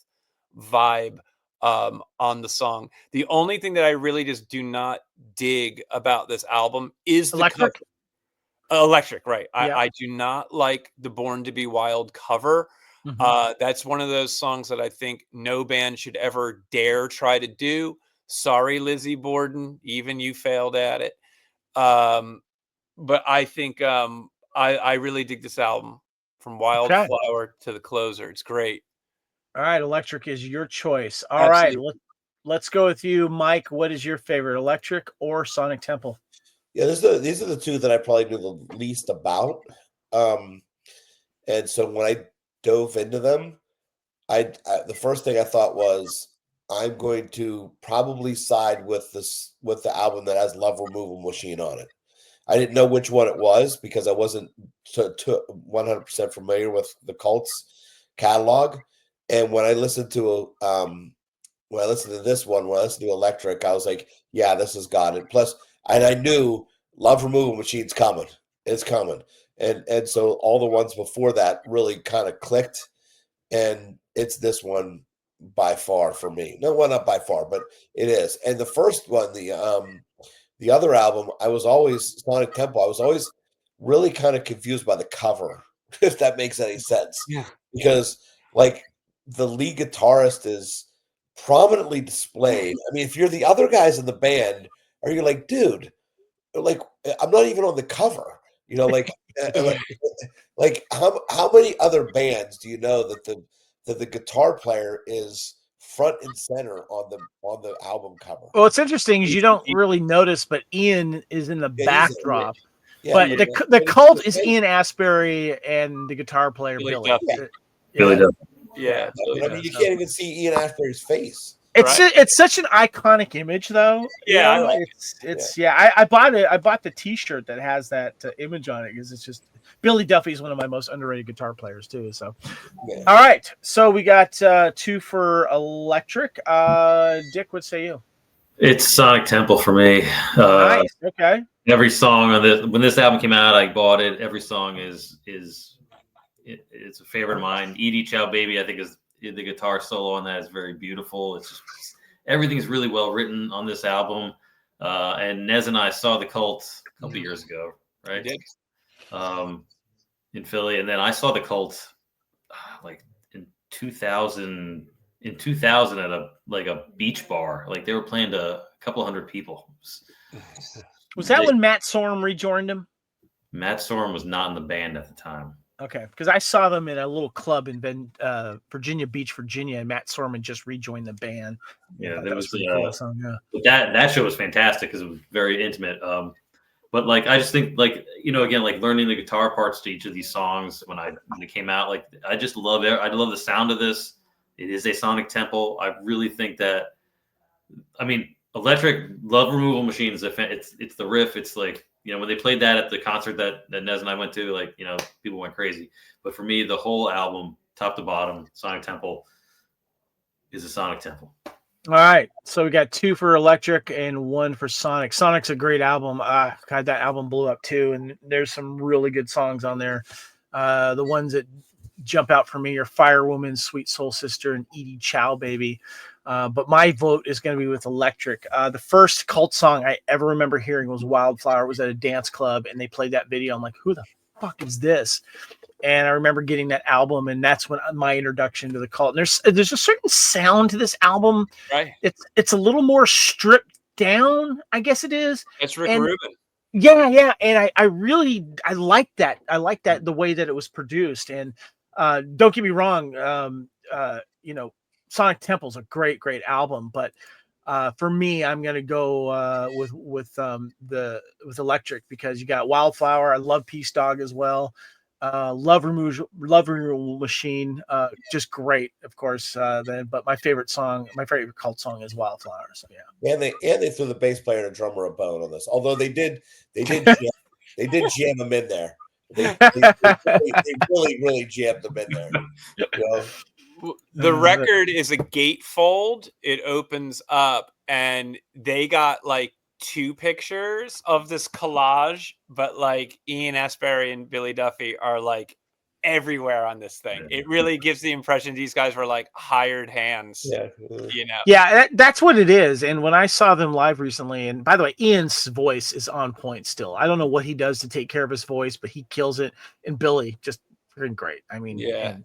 vibe on the song. The only thing that I really just do not dig about this album is the Electric. Electric, right? Yeah. I do not like the Born to Be Wild cover. That's one of those songs that I think no band should ever dare try to do. Sorry, Lizzie Borden, even you failed at it. But I think I really dig this album from Wildflower to the closer. It's great. All right, Electric is your choice. All right, let's go with you, Mike. What is your favorite, Electric or Sonic Temple? Yeah, these are the two that I probably knew the least about. And so when I dove into them, I the first thing I thought was I'm going to probably side with the album that has Love Removal Machine on it. I didn't know which one it was because I wasn't 100% familiar with the Cult's catalog. And when I listened to this one, when I listened to Electric, I was like, yeah, this has got it. Plus, and I knew Love Removal Machine's coming. It's coming. And so all the ones before that really kind of clicked. And it's this one by far for me. No, well, not by far, but it is. And the first one, the other album, Sonic Temple, I was always really kind of confused by the cover, if that makes any sense. Yeah. Because like the lead guitarist is prominently displayed. I mean, if you're the other guys in the band, are you like, dude, like I'm not even on the cover, like how many other bands do you know that the guitar player is front and center on the album cover? Well, it's interesting is you don't really notice, but Ian is in the backdrop. But the Cult is Ian Astbury and the guitar player Billy. Billy Duffy. Yeah, I mean, you can't even see Ian Astbury's face. It's such an iconic image, though. Yeah, I like it's I bought it. I bought the T-shirt that has that image on it because it's just Billy Duffy is one of my most underrated guitar players too. So, all right, so we got 2 for electric. Dick, what say you? It's Sonic Temple for me. Nice. Okay. Every song on this, when this album came out, I bought it. Every song it's a favorite of mine. Edie Chow Baby, I think, is the guitar solo on that is very beautiful. It's just everything's really well written on this album. And Nez and I saw the Cult a couple years ago, right? We did. In Philly, and then I saw the Cult like in 2000 at a beach bar. Like they were playing to a couple hundred people. Was that when Matt Sorum rejoined him? Matt Sorum was not in the band at the time. Okay, because I saw them in a little club in Virginia Beach, Virginia, and Matt Sorum had just rejoined the band. Yeah, that was pretty cool song. Yeah, but that show was fantastic because it was very intimate. But like I just think like again like learning the guitar parts to each of these songs when it came out, like I just love it. I love the sound of this. It is a Sonic Temple. I really think that. I mean, Electric Love Removal Machine is it's the riff. It's like. When they played that at the concert that Nez and I went to, like, people went crazy. But for me, the whole album, top to bottom, Sonic Temple, is a Sonic Temple. All right. So we got 2 for Electric and 1 for Sonic. Sonic's a great album. God, that album blew up too. And there's some really good songs on there. The ones that jump out for me are Firewoman, Sweet Soul Sister, and Edie Chow Baby. But my vote is going to be with Electric. The first Cult song I ever remember hearing was Wildflower. It was at a dance club, and they played that video. I'm like, who the fuck is this? And I remember getting that album, and that's when my introduction to the Cult. And there's a certain sound to this album. Right. It's a little more stripped down, I guess it is. It's Rick Rubin. Yeah. And I really like that. I like that the way that it was produced. And don't get me wrong, Sonic Temple's a great album, but for me, I'm gonna go with Electric because you got Wildflower. I love Peace Dog as well. Love Removal Machine, just great, of course. But my favorite Cult song is Wildflower. So yeah. And they threw the bass player and a drummer a bone on this. Although they did jam them in there. They really jammed them in there. The record is a gatefold. It opens up, and they got like 2 pictures of this collage, but like Ian Astbury and Billy Duffy are like everywhere on this thing. It really gives the impression these guys were like hired hands. Yeah, that's what it is. And when I saw them live recently, and by the way, Ian's voice is on point still. I don't know what he does to take care of his voice, but he kills it. And Billy just freaking great. I mean, yeah.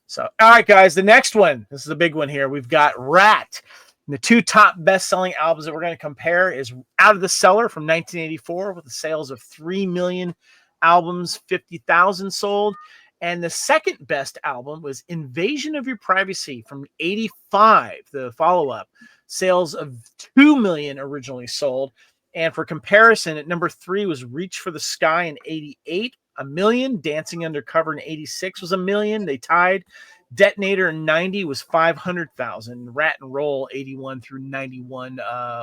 So, all right, guys, the next one, this is a big one here. We've got RATT. And the 2 top best-selling albums that we're going to compare is Out of the Cellar from 1984 with the sales of 3 million albums, 50,000 sold. And the second best album was Invasion of Your Privacy from 85, the follow-up. Sales of 2 million originally sold. And for comparison, at number 3 was Reach for the Sky in 88. 1 million. Dancing Undercover in 86 was 1 million. They tied. Detonator in 90 was 500,000. RATT and Roll 81 through 91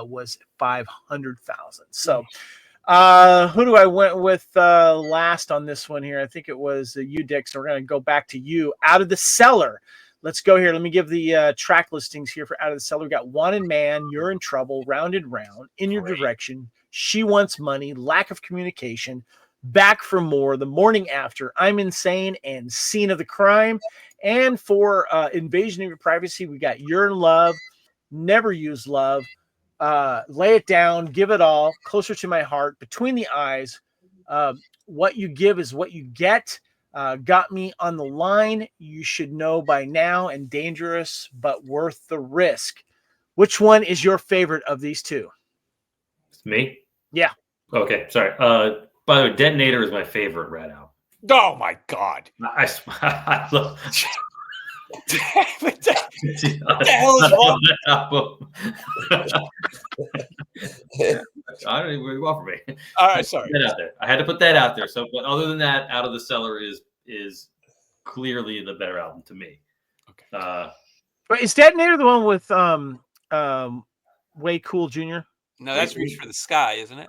was 500,000. So who do I went with last on this one here? I think it was you, Dick. So we're going to go back to you. Out of the Cellar. Let's go here. Let me give the track listings here for Out of the Cellar. We got Wanted Man, You're in Trouble, Rounded Round, In Your Direction, She Wants Money, Lack of Communication, Back for More, The Morning After, I'm Insane, and Scene of the Crime. And for Invasion of Your Privacy, we got You're in Love, Never Use Love, Lay It Down, Give It All, Closer to My Heart, Between the Eyes, What You Give is What You Get, Got Me on the Line, You Should Know by Now, and Dangerous But Worth the Risk. Which one is your favorite of these 2? It's me? Yeah. Okay, sorry. By the way, Detonator is my favorite RATT album. Oh my God! I love. What the hell is wrong? I don't even what you want from me. All right, sorry. I had to put that out there. So, but other than that, Out of the Cellar is clearly the better album to me. Okay. Wait, is Detonator the one with Way Cool Jr.? No, that's Reach for the Sky, isn't it?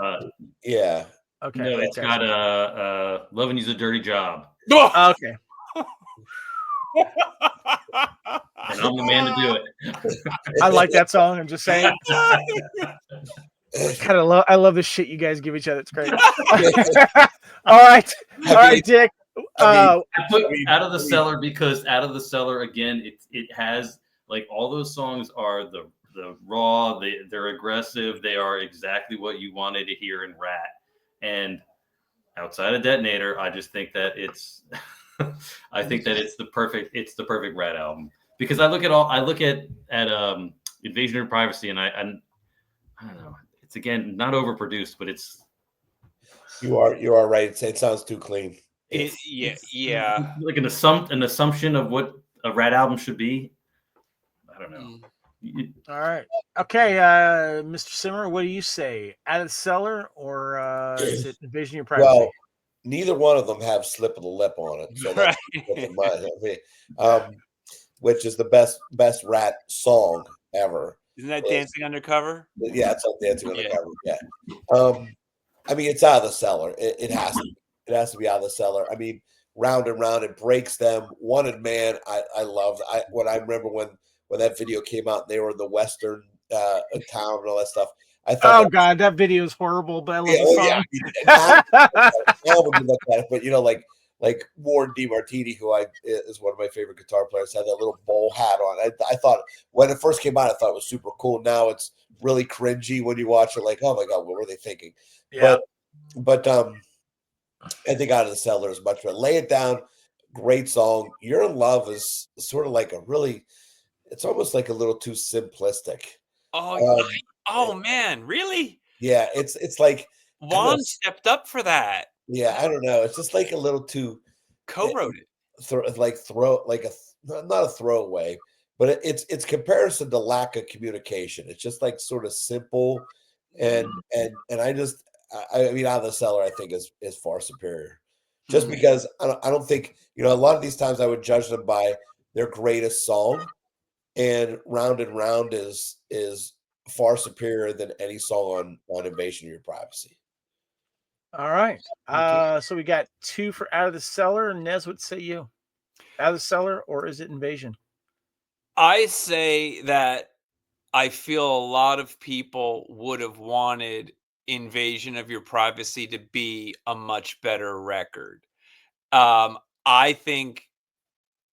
Yeah. Okay. No, it's got Loving You's a Dirty Job. Okay. And I'm the man to do it. I like that song. I'm just saying. I love the shit you guys give each other. It's great. All right, Dick. I put Out of the Cellar because Out of the Cellar again. It has like all those songs are the raw. They're aggressive. They are exactly what you wanted to hear in RATT. And outside of Detonator, I just think that it's. I think that it's the perfect RATT album because I look at Invasion of Privacy and I don't know. It's again not overproduced, but it's. You are right. It sounds too clean. Yeah. Like an assumption of what a RATT album should be. I don't know. All right. Okay, Mr. Simmer, what do you say? Out of the Cellar or is it Invasion of Your Privacy? Well, neither one of them have Slip of the Lip on it, so that's which is the best RATT song ever. Isn't that Dancing Undercover? Yeah, it's on Dancing Undercover. Yeah. I mean, it's Out of the Cellar. It has to. It has to be Out of the Cellar. I mean, Round and Round, it breaks them. Wanted Man, I loved. I remember when that video came out, they were in the Western town and all that stuff. I thought, that video is horrible, but I love the song. But you know, like Warren DeMartini, who is one of my favorite guitar players, had that little bowl hat on. I thought when it first came out, I thought it was super cool. Now it's really cringy when you watch it. Like, oh my god, what were they thinking? Yeah. But I think Out of the Cellar is much better. Lay It Down, great song. You're in Love is sort of like it's almost like a little too simplistic. Oh man, really? Yeah, it's like Juan stepped up for that. Yeah, I don't know. It's just like a little too co-wrote it. Not a throwaway, but it's comparison to lack of communication. It's just like sort of simple, and I mean, Out of the Cellar I think is far superior, just because I don't think a lot of these times I would judge them by their greatest song, and Round and Round is far superior than any song on Invasion of Your Privacy. All right. So we got 2 for Out of the Cellar. Nez, what say you? Out of the Cellar or is it Invasion? I say that I feel a lot of people would have wanted Invasion of Your Privacy to be a much better record. I think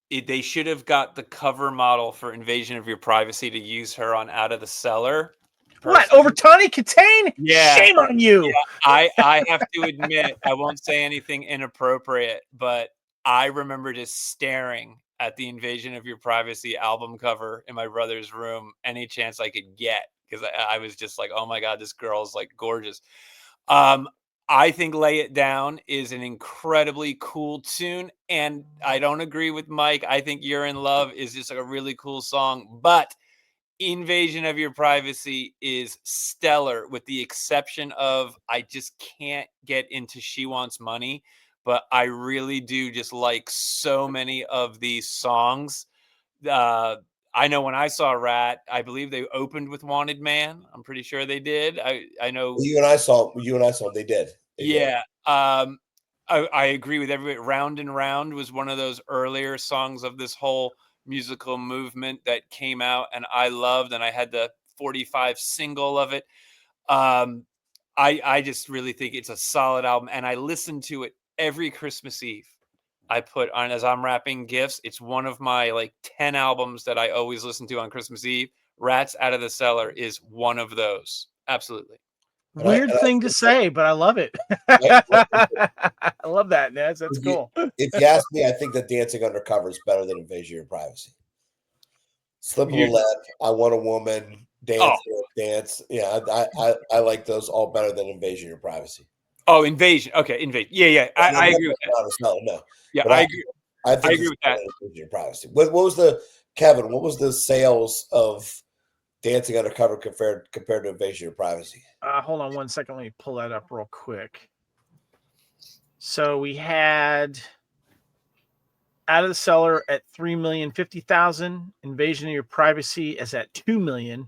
they should have got the cover model for Invasion of Your Privacy to use her on Out of the Cellar. What, over Tawny Katane? Yeah. Shame on you. Yeah, I have to admit, I won't say anything inappropriate, but I remember just staring at the Invasion of Your Privacy album cover in my brother's room any chance I could get, because I was just like, oh my God, this girl's like gorgeous. I think Lay It Down is an incredibly cool tune, and I don't agree with Mike. I think You're in Love is just like a really cool song, but Invasion of Your Privacy is stellar, with the exception of I just can't get into She Wants Money, but I really do just like so many of these songs. I know when I saw RATT, I believe they opened with Wanted Man. I'm pretty sure they did. I know you and I saw they did. They did. I agree with everybody. Round and Round was one of those earlier songs of this whole musical movement that came out and I loved, and I had the 45 single of it. I just really think it's a solid album, and I listen to it every Christmas Eve. I put on as I'm wrapping gifts. It's one of my like 10 albums that I always listen to on Christmas Eve. RATT's Out of the Cellar is one of those. Absolutely. Weird thing to say, but I love it. I love that, Nez. That's cool. If you ask me, I think that Dancing Undercover is better than Invasion of Your Privacy. Slip of the Lip, I Want a Woman, Dance. Yeah, I like those all better than Invasion of Your Privacy. Oh, Invasion. Okay, Invasion. Yeah. I agree with that. No. Yeah, I agree. I agree with that. Invasion of Your Privacy. What was Kevin? What was the sales of Dancing Undercover compared to Invasion of Your Privacy? Hold on one second. Let me pull that up real quick. So we had Out of the Cellar at 3,050,000. Invasion of Your Privacy is at 2 million.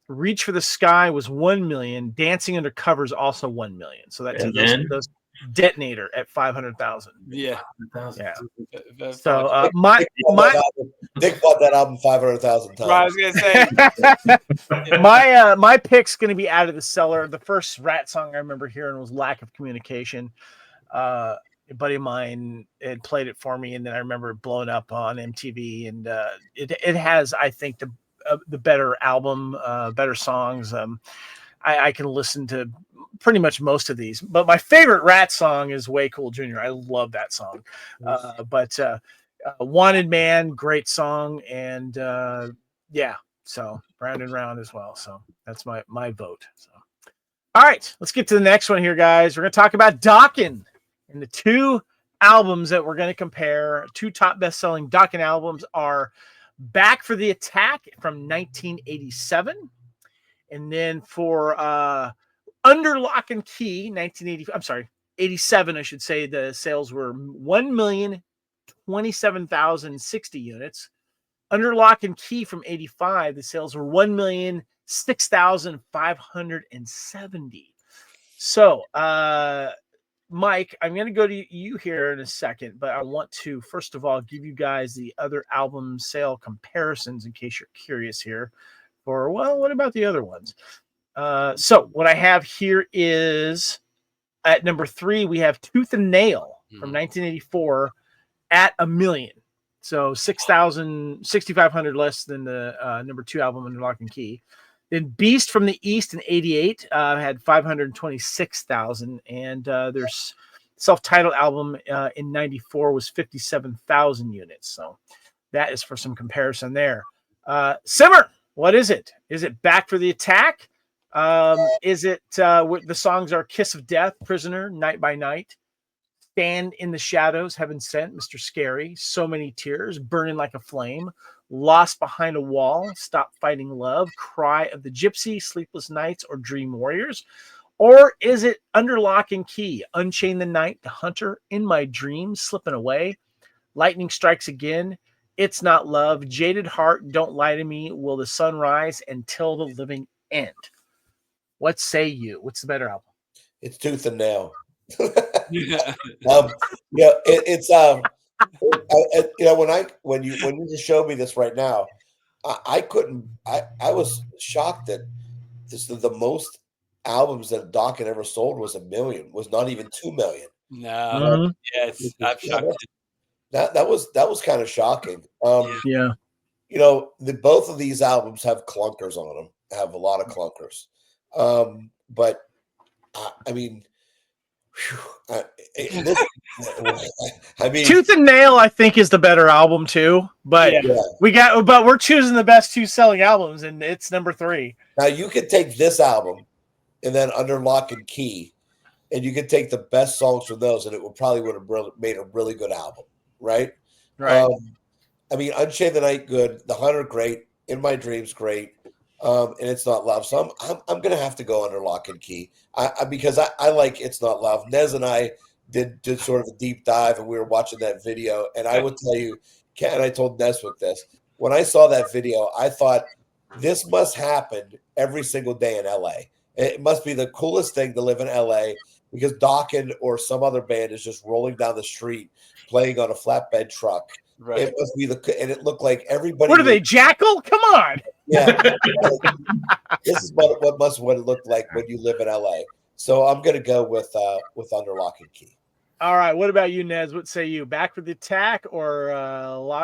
Reach for the Sky was 1 million. Dancing Under Cover is also 1 million. So that those Detonator at 500,000. Yeah. Yeah. That's So fine. Dick bought that album 500,000 times. I was gonna say my pick's gonna be Out of the Cellar. The first RATT song I remember hearing was Lack of Communication. A buddy of mine had played it for me, and then I remember it blowing up on MTV. And it has, I think, the better album, better songs. I can listen to pretty much most of these, but my favorite RATT song is Way Cool Jr. I love that song. But Wanted Man, great song. And yeah, so Round and Round as well. So that's my vote. So, all right, let's get to the next one here, guys. We're going to talk about Dokken and the two albums that we're going to compare. Two top best-selling Dokken albums are Back for the Attack from 1987. And then for Under Lock and Key, 87, I should say, the sales were 1,027,060 units. Under Lock and Key from 85, the sales were 1,006,570. So, Mike, I'm going to go to you here in a second, but I want to, first of all, give you guys the other album sale comparisons in case you're curious here. Or, well, what about the other ones? So what I have here is at number 3, we have Tooth and Nail from 1984 at 1 million. So 6,500 less than the number 2 album Under Lock and Key. Then Beast from the East in 88 had 526,000. And their self-titled album in 94 was 57,000 units. So that is for some comparison there. Simmer. What is it? Is it Back for the Attack? Is it the songs are Kiss of Death, Prisoner, Night by Night, Stand in the Shadows, Heaven Sent, Mr. Scary, So Many Tears, Burning Like a Flame, Lost Behind a Wall, Stop Fighting Love, Cry of the Gypsy, Sleepless Nights, or Dream Warriors? Or is it Under Lock and Key, Unchain the Night, The Hunter, In My Dreams, Slipping Away, Lightning Strikes Again, It's Not Love, Jaded Heart, Don't Lie to Me, Will the Sun Rise, Until the Living End? What say you? What's the better album? It's Tooth and Nail. yeah. It's when you just showed me this right now, I was shocked that the most albums that Dokken ever sold was 1 million, was not even 2 million. No, yes, I'm shocked. That was kind of shocking. Yeah. Both of these albums have clunkers on them, have a lot of clunkers. But I mean, Tooth and Nail, I think, is the better album too. But we're choosing the best 2 selling albums, and it's number 3. Now you could take this album and then Under Lock and Key, and you could take the best songs from those, and it would have made a really good album, right? Right. I mean, Unchained the Night, good. The Hunter, great. In My Dreams, great. And It's Not Love. So I'm gonna have to go Under Lock and Key. Because I like It's Not Love. Nez and I did sort of a deep dive, and we were watching that video. And I would tell you, and I told Neswick this, when I saw that video, I thought this must happen every single day in LA. It must be the coolest thing to live in LA, because Dokken or some other band is just rolling down the street playing on a flatbed truck. Right. It must be and it looked like everybody. What are they, Jackal? Come on. Yeah. This is what it looked like when you live in LA. So I'm going to go with Under Lock and Key. All right. What about you, Nez? What say you? Back for the Attack or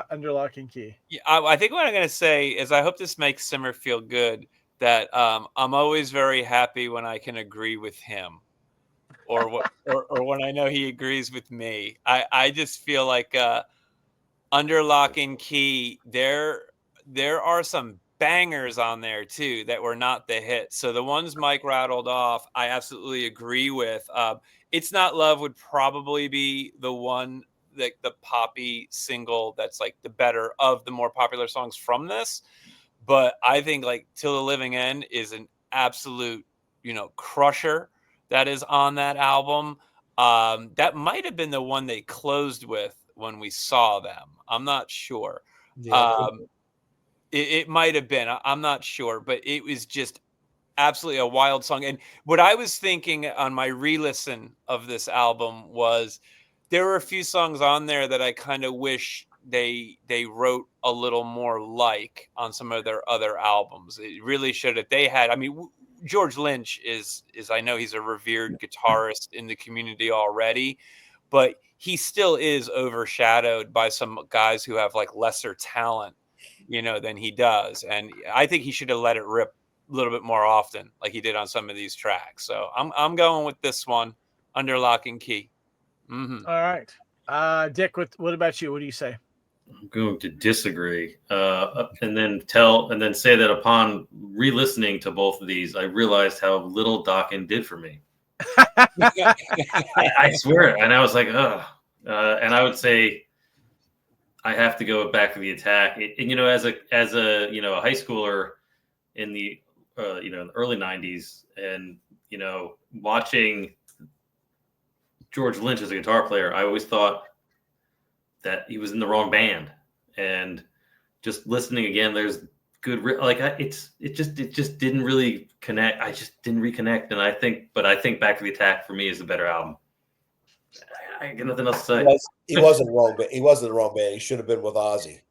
Under Lock and Key? Yeah, I think what I'm going to say is I hope this makes Simmer feel good, that I'm always very happy when I can agree with him, or when I know he agrees with me. I just feel like Under Lock and Key, there are some bangers on there too that were not the hit. So the ones Mike rattled off, I absolutely agree with. It's Not Love would probably be the one, like the poppy single that's like the better of the more popular songs from this. But I think like Till the Living End is an absolute, crusher that is on that album. That might have been the one they closed with when we saw them. I'm not sure. Yeah. It might have been. I'm not sure, but it was just absolutely a wild song. And what I was thinking on my re-listen of this album was there were a few songs on there that I kind of wish they wrote a little more like on some of their other albums. It really should have. They had, I mean, George Lynch is I know he's a revered guitarist in the community already, but he still is overshadowed by some guys who have like lesser talent, than he does. And I think he should have let it rip a little bit more often, like he did on some of these tracks. So I'm going with this one, Under Lock and Key. Mm-hmm. All right, Dick. What about you? What do you say? I'm going to disagree, and then say that upon re-listening to both of these, I realized how little Dokken did for me. I swear, and I was like, ugh. And I would say I have to go back to the attack. And as a high schooler in the early '90s, and watching George Lynch as a guitar player, I always thought that he was in the wrong band. And just listening again, there's good it just didn't really connect. I just didn't reconnect. And I think Back to the Attack for me is the better album. I got nothing else to say. He wasn't wrong, but he wasn't the wrong band. He should have been with Ozzy.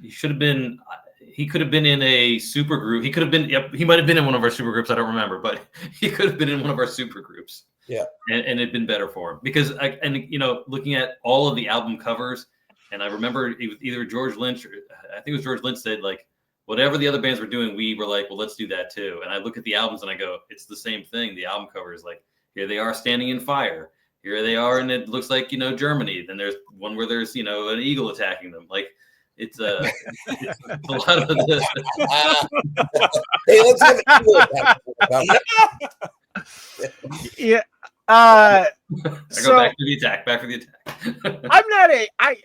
He should have been. He could have been in a super group. He could have been. Yep, he might have been in one of our super groups. I don't remember, but he could have been in one of our super groups. Yeah, and it'd been better for him because looking at all of the album covers, and I remember it was either George Lynch or I think it was George Lynch said like whatever the other bands were doing, we were like, well, let's do that too. And I look at the albums and I go, it's the same thing. The album cover is like, here they are standing in fire. Here they are, and it looks like Germany. Then there's one where there's an eagle attacking them. Like it's a lot of the. Hey, let's have an eagle attack. Yeah. I go back for the attack. Back for the attack.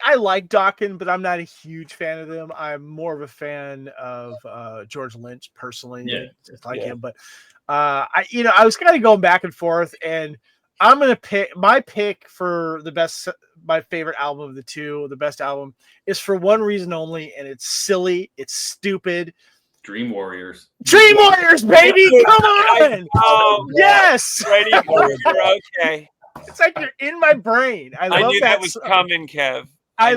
I like Dokken, but I'm not a huge fan of them. I'm more of a fan of George Lynch personally. Yeah, just like him. But I was kind of going back and forth, and I'm gonna pick my pick for my favorite album of the two. The best album is for one reason only, and it's silly. It's stupid. Dream Warriors. Dream Warriors, baby! Come on! Oh, yes! Ready? Okay. It's like you're in my brain. I knew that was coming, Kev. I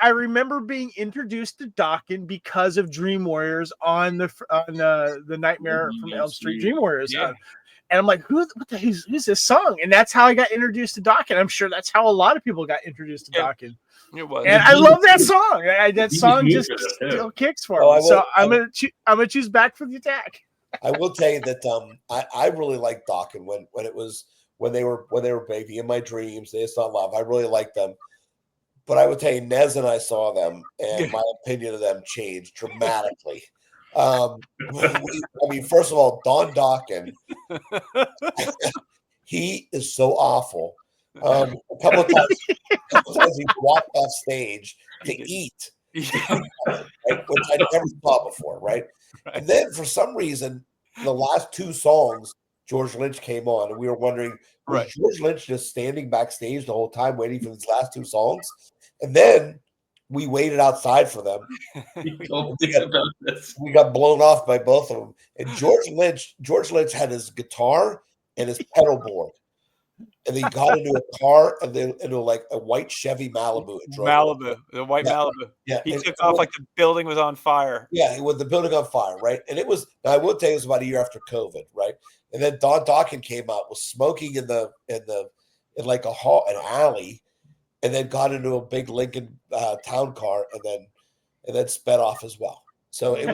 remember being introduced to Dokken because of Dream Warriors on the Nightmare from Elm Street Dream Warriors. Yeah. And I'm like, who's this song? And that's how I got introduced to Dokken. I'm sure that's how a lot of people got introduced to Dokken. It was. And I love that song. That song just still kicks for me. So I'm gonna choose Back for the Attack. I will tell you that I really liked Dokken when they were baby in my dreams. They saw love. I really liked them. But I would tell you, Nez and I saw them, and my opinion of them changed dramatically. I mean, first of all, Don Dokken, he is so awful. A couple of times he walked off stage to eat, right, which I never saw before, right? And then for some reason, the last two songs, George Lynch came on, and we were wondering, was George Lynch just standing backstage the whole time waiting for his last two songs? And then we waited outside for them. We got blown off by both of them. And George Lynch had his guitar and his pedal board. And they got into a car and then into like a white Chevy Malibu. The white Malibu. Yeah. He took off like the building was on fire. Yeah, with the building on fire, right? And it was, I will tell you, it was about a year after COVID, right? And then Don Dokken came out, was smoking in like an alley, and then got into a big Lincoln town car, and then sped off as well. So it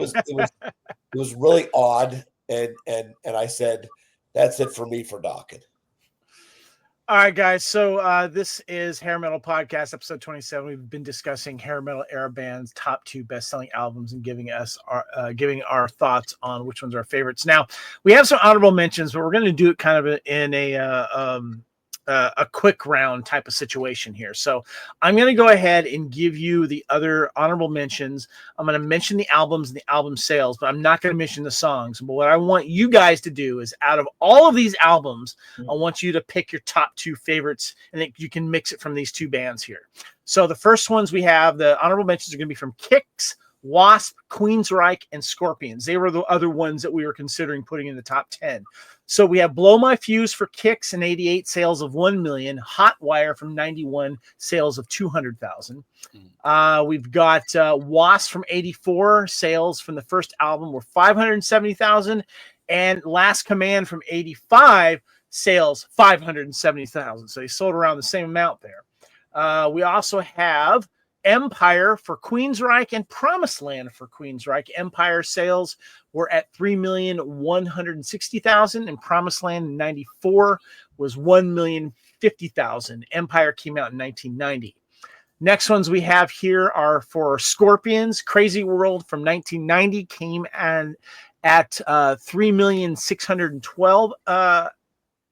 was really odd, and I said, that's it for me for Dokken. All right, guys. So this is Hair Metal Podcast, episode 27. We've been discussing hair metal era bands' top 2 best-selling albums and giving our thoughts on which ones are our favorites. Now, we have some honorable mentions, but we're going to do it kind of in a a quick round type of situation here. So I'm going to go ahead and give you the other honorable mentions. I'm going to mention the albums and the album sales, but I'm not going to mention the songs. But what I want you guys to do is, out of all of these albums, I want you to pick your top 2 favorites, and then you can mix it from these 2 bands here. So the first ones we have, the honorable mentions are going to be from Kix, Wasp, Queensryche, and Scorpions. They were the other ones that we were considering putting in the top 10. So we have Blow My Fuse for Kix in 88, sales of 1 million. Hotwire from 91, sales of 200,000. We've got Wasp from 84, sales from the first album were 570,000. And Last Command from 85, sales 570,000. So he sold around the same amount there. We also have Empire for Queensryche and Promised Land for Queensryche. Empire sales were at 3,160,000, and Promised Land in 94 was 1,050,000. Empire came out in 1990. Next ones we have here are for Scorpions. Crazy World from 1990 came at 3,612,000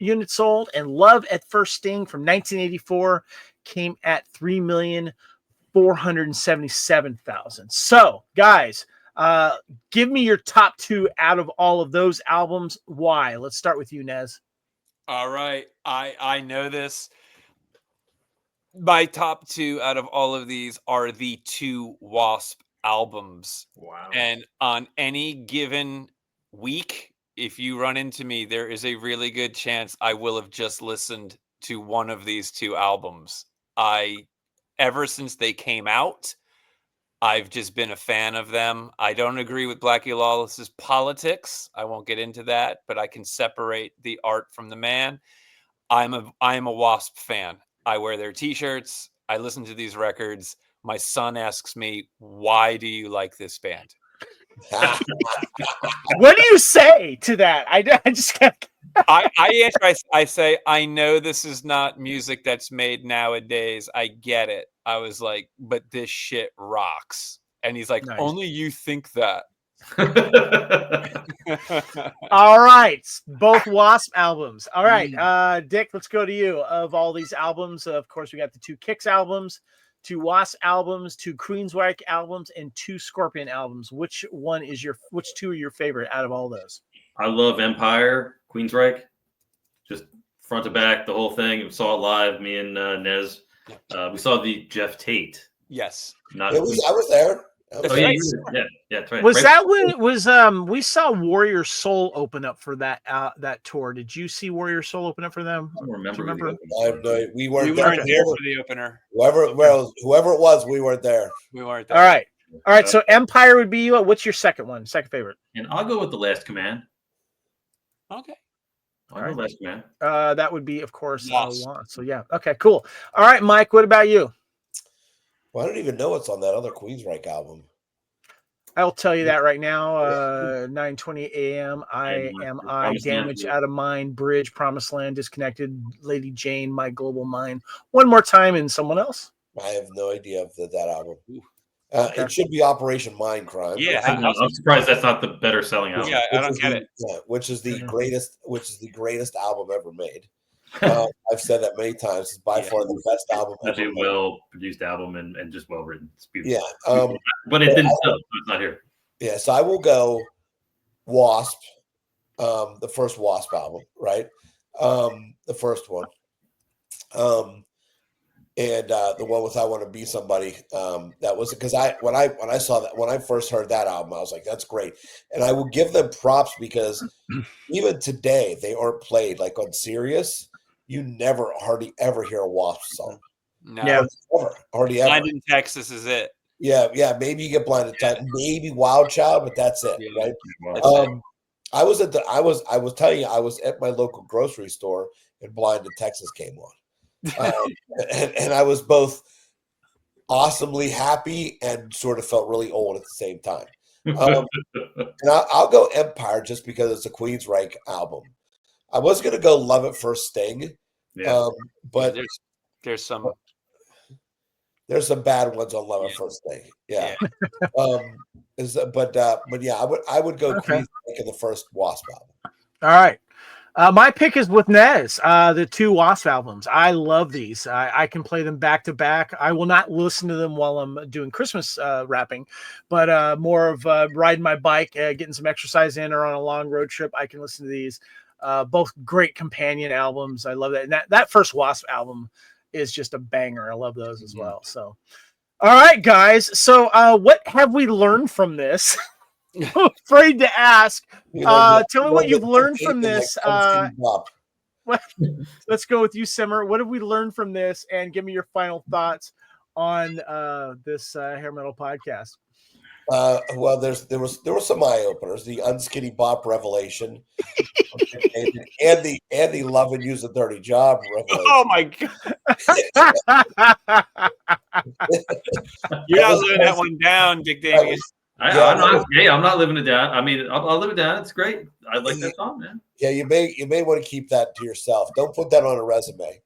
units sold, and Love at First Sting from 1984 came at 3,477,000. So, guys, give me your top 2 out of all of those albums. Why? Let's start with you, Nez. All right. I know this. My top 2 out of all of these are the 2 Wasp albums. Wow. And on any given week, if you run into me, there is a really good chance I will have just listened to one of these 2 albums. Ever since they came out, I've just been a fan of them. I don't agree with Blackie Lawless's politics. I won't get into that, but I can separate the art from the man. I'm a Wasp fan. I wear their t-shirts. I listen to these records. My son asks me, "Why do you like this band?" What do you say to that? I just can't. I answer. I say, I know this is not music that's made nowadays. I get it. I was like, but this shit rocks. And he's like, Nice. Only you think that. All right, both Wasp albums. All right, Dick, let's go to you. Of all these albums, of course, we got the 2 Kix albums, 2 Wasp albums, 2 Queensryche albums, and 2 Scorpion albums. Which 2 are your favorite out of all those? I love Empire, Queensryche, just front to back, the whole thing. We saw it live, me and Nez. We saw the Jeff Tate. Yes. I was there. Yeah, that's right. Was that when it was? We saw Warrior Soul open up for that tour. Did you see Warrior Soul open up for them? I don't remember. We weren't there there for the opener. Whoever it was, we weren't there. We weren't there. All right. So Empire would be what's your second favorite? And I'll go with The Last Command. Okay. I'll go Last Command. That would be, of course, Wasp. So yeah. Okay, cool. All right, Mike, what about you? Well, I don't even know what's on that other Queensryche album. I'll tell you that right now. 9:20 a.m. I Damage, Out of Mind, Bridge, Promised Land, Disconnected, Lady Jane, My Global Mind. One more time, and someone else. I have no idea of that album. It should be Operation Mindcrime. Yeah, I'm surprised that's not the better selling album. Yeah, I don't get it. Yeah, which is the greatest album ever made. I've said that many times. It's by far the best album ever Such a made. well-produced album and just well-written. It's beautiful. Yeah. But it didn't sell, so it's not here. Yeah, so I will go Wasp, the first Wasp album, right? The first one. And the one with I Want to Be Somebody, that was because when I saw that, when I first heard that album, I was like, that's great. And I will give them props because even today they aren't played like on Sirius. You never hardly ever hear a Wasp song. No. Yeah. Hardly ever. Blind in Texas is it. Yeah. Maybe you get Blinded Type, maybe Wild Child, but that's it, right? I was at my local grocery store and Blinded Texas came on. And I was both awesomely happy and sort of felt really old at the same time. And I'll go Empire just because it's a Queensryche album. I was going to go Love at First Sting, but there's some bad ones on Love at First Sting. Yeah. But yeah, I would go Queensryche in the first Wasp album. All right. My pick is with Nez, the 2 Wasp albums. I love these. I can play them back to back. I will not listen to them while I'm doing Christmas wrapping, but more of riding my bike, getting some exercise in, or on a long road trip. I can listen to these. Both great companion albums. I love that. And that first Wasp album is just a banger. I love those as well. So, all right, guys. So, what have we learned from this? Afraid to ask. Tell me what you've learned from this. Let's go with you, Simmer. What have we learned from this? And give me your final thoughts on this hair metal podcast. Well, there was some eye openers. The Unskinny Bop revelation, and the Love and Use a Dirty Job revelation. Oh my god! You're not living that one down, Dick Davies. I'm not living it down. I mean, I'll live it down. It's great. I like that song, man. Yeah, you may want to keep that to yourself. Don't put that on a resume.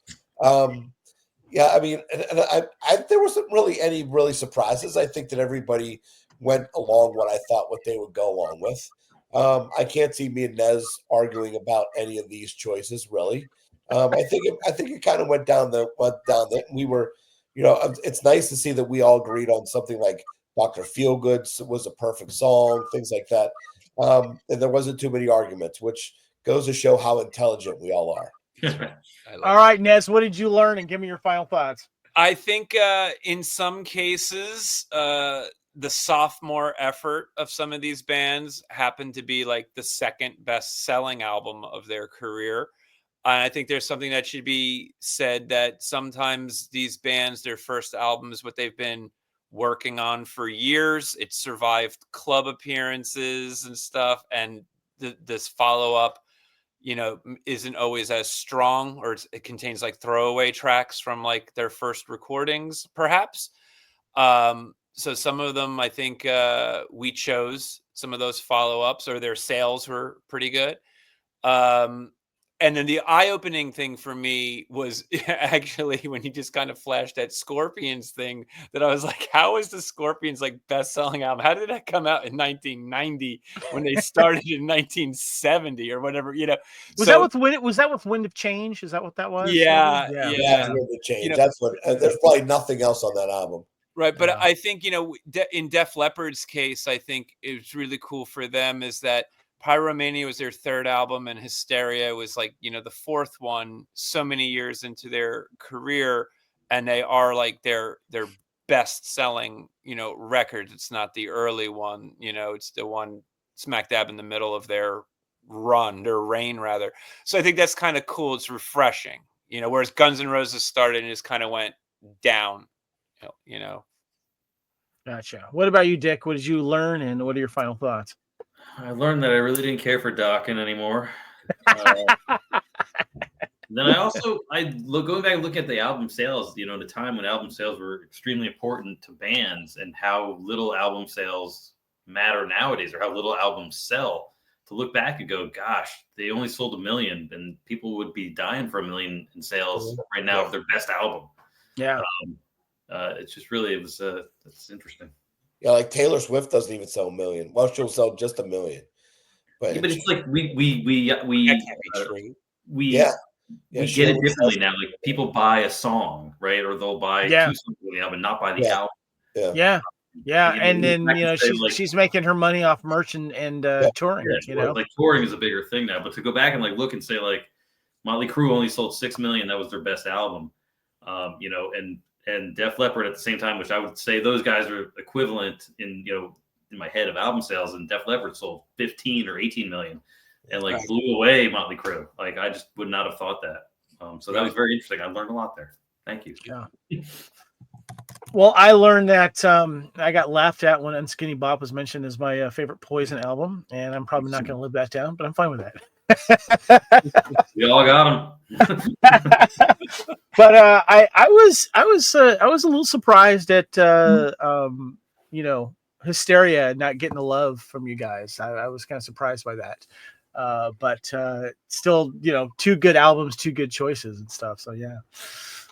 Yeah, I mean, there wasn't really any surprises. I think that everybody went along what I thought what they would go along with. I can't see me and Nez arguing about any of these choices, really. I think it kind of went down that we were, it's nice to see that we all agreed on something like Dr. Feelgood was a perfect song, things like that. And there wasn't too many arguments, which goes to show how intelligent we all are. All right, Nez, what did you learn? And give me your final thoughts. I think in some cases, the sophomore effort of some of these bands happened to be like the second best selling album of their career. And I think there's something that should be said that sometimes these bands, their first album is what they've been working on for years. It survived club appearances and stuff. And this follow-up, isn't always as strong, or it contains like throwaway tracks from like their first recordings, perhaps. So some of them, I think we chose some of those follow-ups, or their sales were pretty good. And then the eye-opening thing for me was actually when he just kind of flashed that Scorpions thing, that I was like, how is the Scorpions like best-selling album? How did that come out in 1990 when they started in 1970 or whatever? Was that with Wind of Change? Is that what that was? Yeah. Wind of Change. That's what. There's probably nothing else on that album. Right, but I think in Def Leppard's case, I think it was really cool for them is that Pyromania was their third album, and Hysteria was like, the fourth one so many years into their career, and they are like their best selling, records. It's not the early one, it's the one smack dab in the middle of their reign rather. So I think that's kind of cool. It's refreshing, whereas Guns N' Roses started and just kind of went down, Gotcha. What about you, Dick? What did you learn, and what are your final thoughts? I learned that I really didn't care for Dokken anymore. Then going back and looking at the album sales, the time when album sales were extremely important to bands, and how little album sales matter nowadays, or how little albums sell. To look back and go, gosh, they only sold 1 million, and people would be dying for 1 million in sales right now of their best album. Yeah. It's just really, it's interesting. Yeah, like Taylor Swift doesn't even sell 1 million. Well, she'll sell just 1 million. But it's like we that can't be true. We get it differently now. Like people buy a song, right? Or they'll buy 2 songs on the album, not buy the album. Yeah. And then she's making her money off merch and touring. Like touring is a bigger thing now. But to go back and like look and say like Motley Crue only sold 6 million, that was their best album. And Def Leppard at the same time, which I would say those guys are equivalent in my head of album sales, and Def Leppard sold 15 or 18 million and like blew away Motley Crue. Like I just would not have thought that. So that was very interesting. I learned a lot there. Thank you. Yeah. Well, I learned that I got laughed at when Unskinny Bop was mentioned as my favorite Poison album, and I'm probably not going to live that down, but I'm fine with that. We all got them. But I was a little surprised at Hysteria not getting the love from you guys. I was kind of surprised by that. But still, 2 good albums, 2 good choices and stuff. So yeah.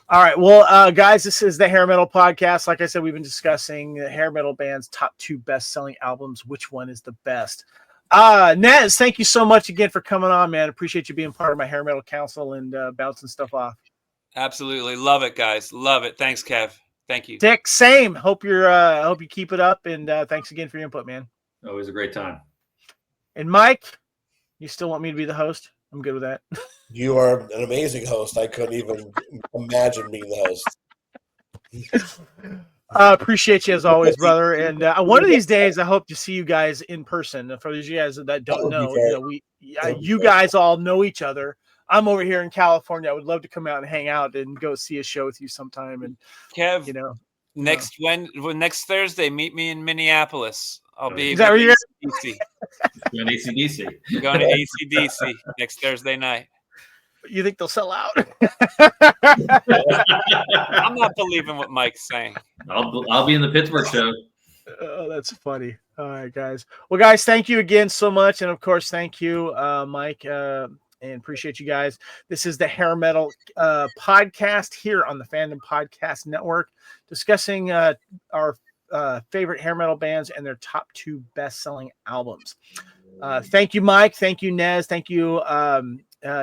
All right. Well, guys, this is the Hair Metal Podcast. Like I said, we've been discussing the hair metal band's top 2 best-selling albums. Which one is the best? Nez, thank you so much again for coming on, man. Appreciate you being part of my hair metal council and bouncing stuff off. Absolutely. Love it, guys. Love it. Thanks, Kev. Thank you. Dick, same. Hope you keep it up, and thanks again for your input, man. Always a great time. And Mike, you still want me to be the host? I'm good with that. You are an amazing host. I couldn't even imagine being the host. Appreciate you as always, brother. And one of these days, I hope to see you guys in person. For those of you guys that don't know, you guys all know each other. I'm over here in California. I would love to come out and hang out and go see a show with you sometime. And Kev, next Thursday, meet me in Minneapolis. I'll be Is that where you're AC/DC. Going to ACDC. Going to ACDC next Thursday night. You think they'll sell out? I'm not believing what Mike's saying. I'll be in the Pittsburgh show. Oh, that's funny. All right, guys. Well, guys, thank you again so much. And of course, thank you, Mike, and appreciate you guys. This is the Hair Metal podcast here on the Fandom Podcast Network, discussing our favorite hair metal bands and their top 2 best-selling albums. Thank you, Mike. Thank you, Nez. Thank you,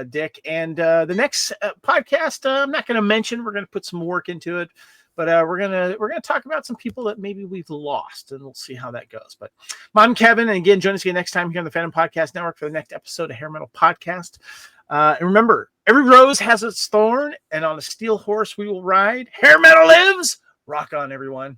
Dick. And the next podcast, I'm not going to mention. We're going to put some work into it, but we're gonna talk about some people that maybe we've lost, and we'll see how that goes. But I'm Kevin, and again, join us again next time here on the Fandom Podcast Network for the next episode of Hair Metal Podcast. And remember, every rose has its thorn, and on a steel horse we will ride. Hair metal lives. Rock on, everyone.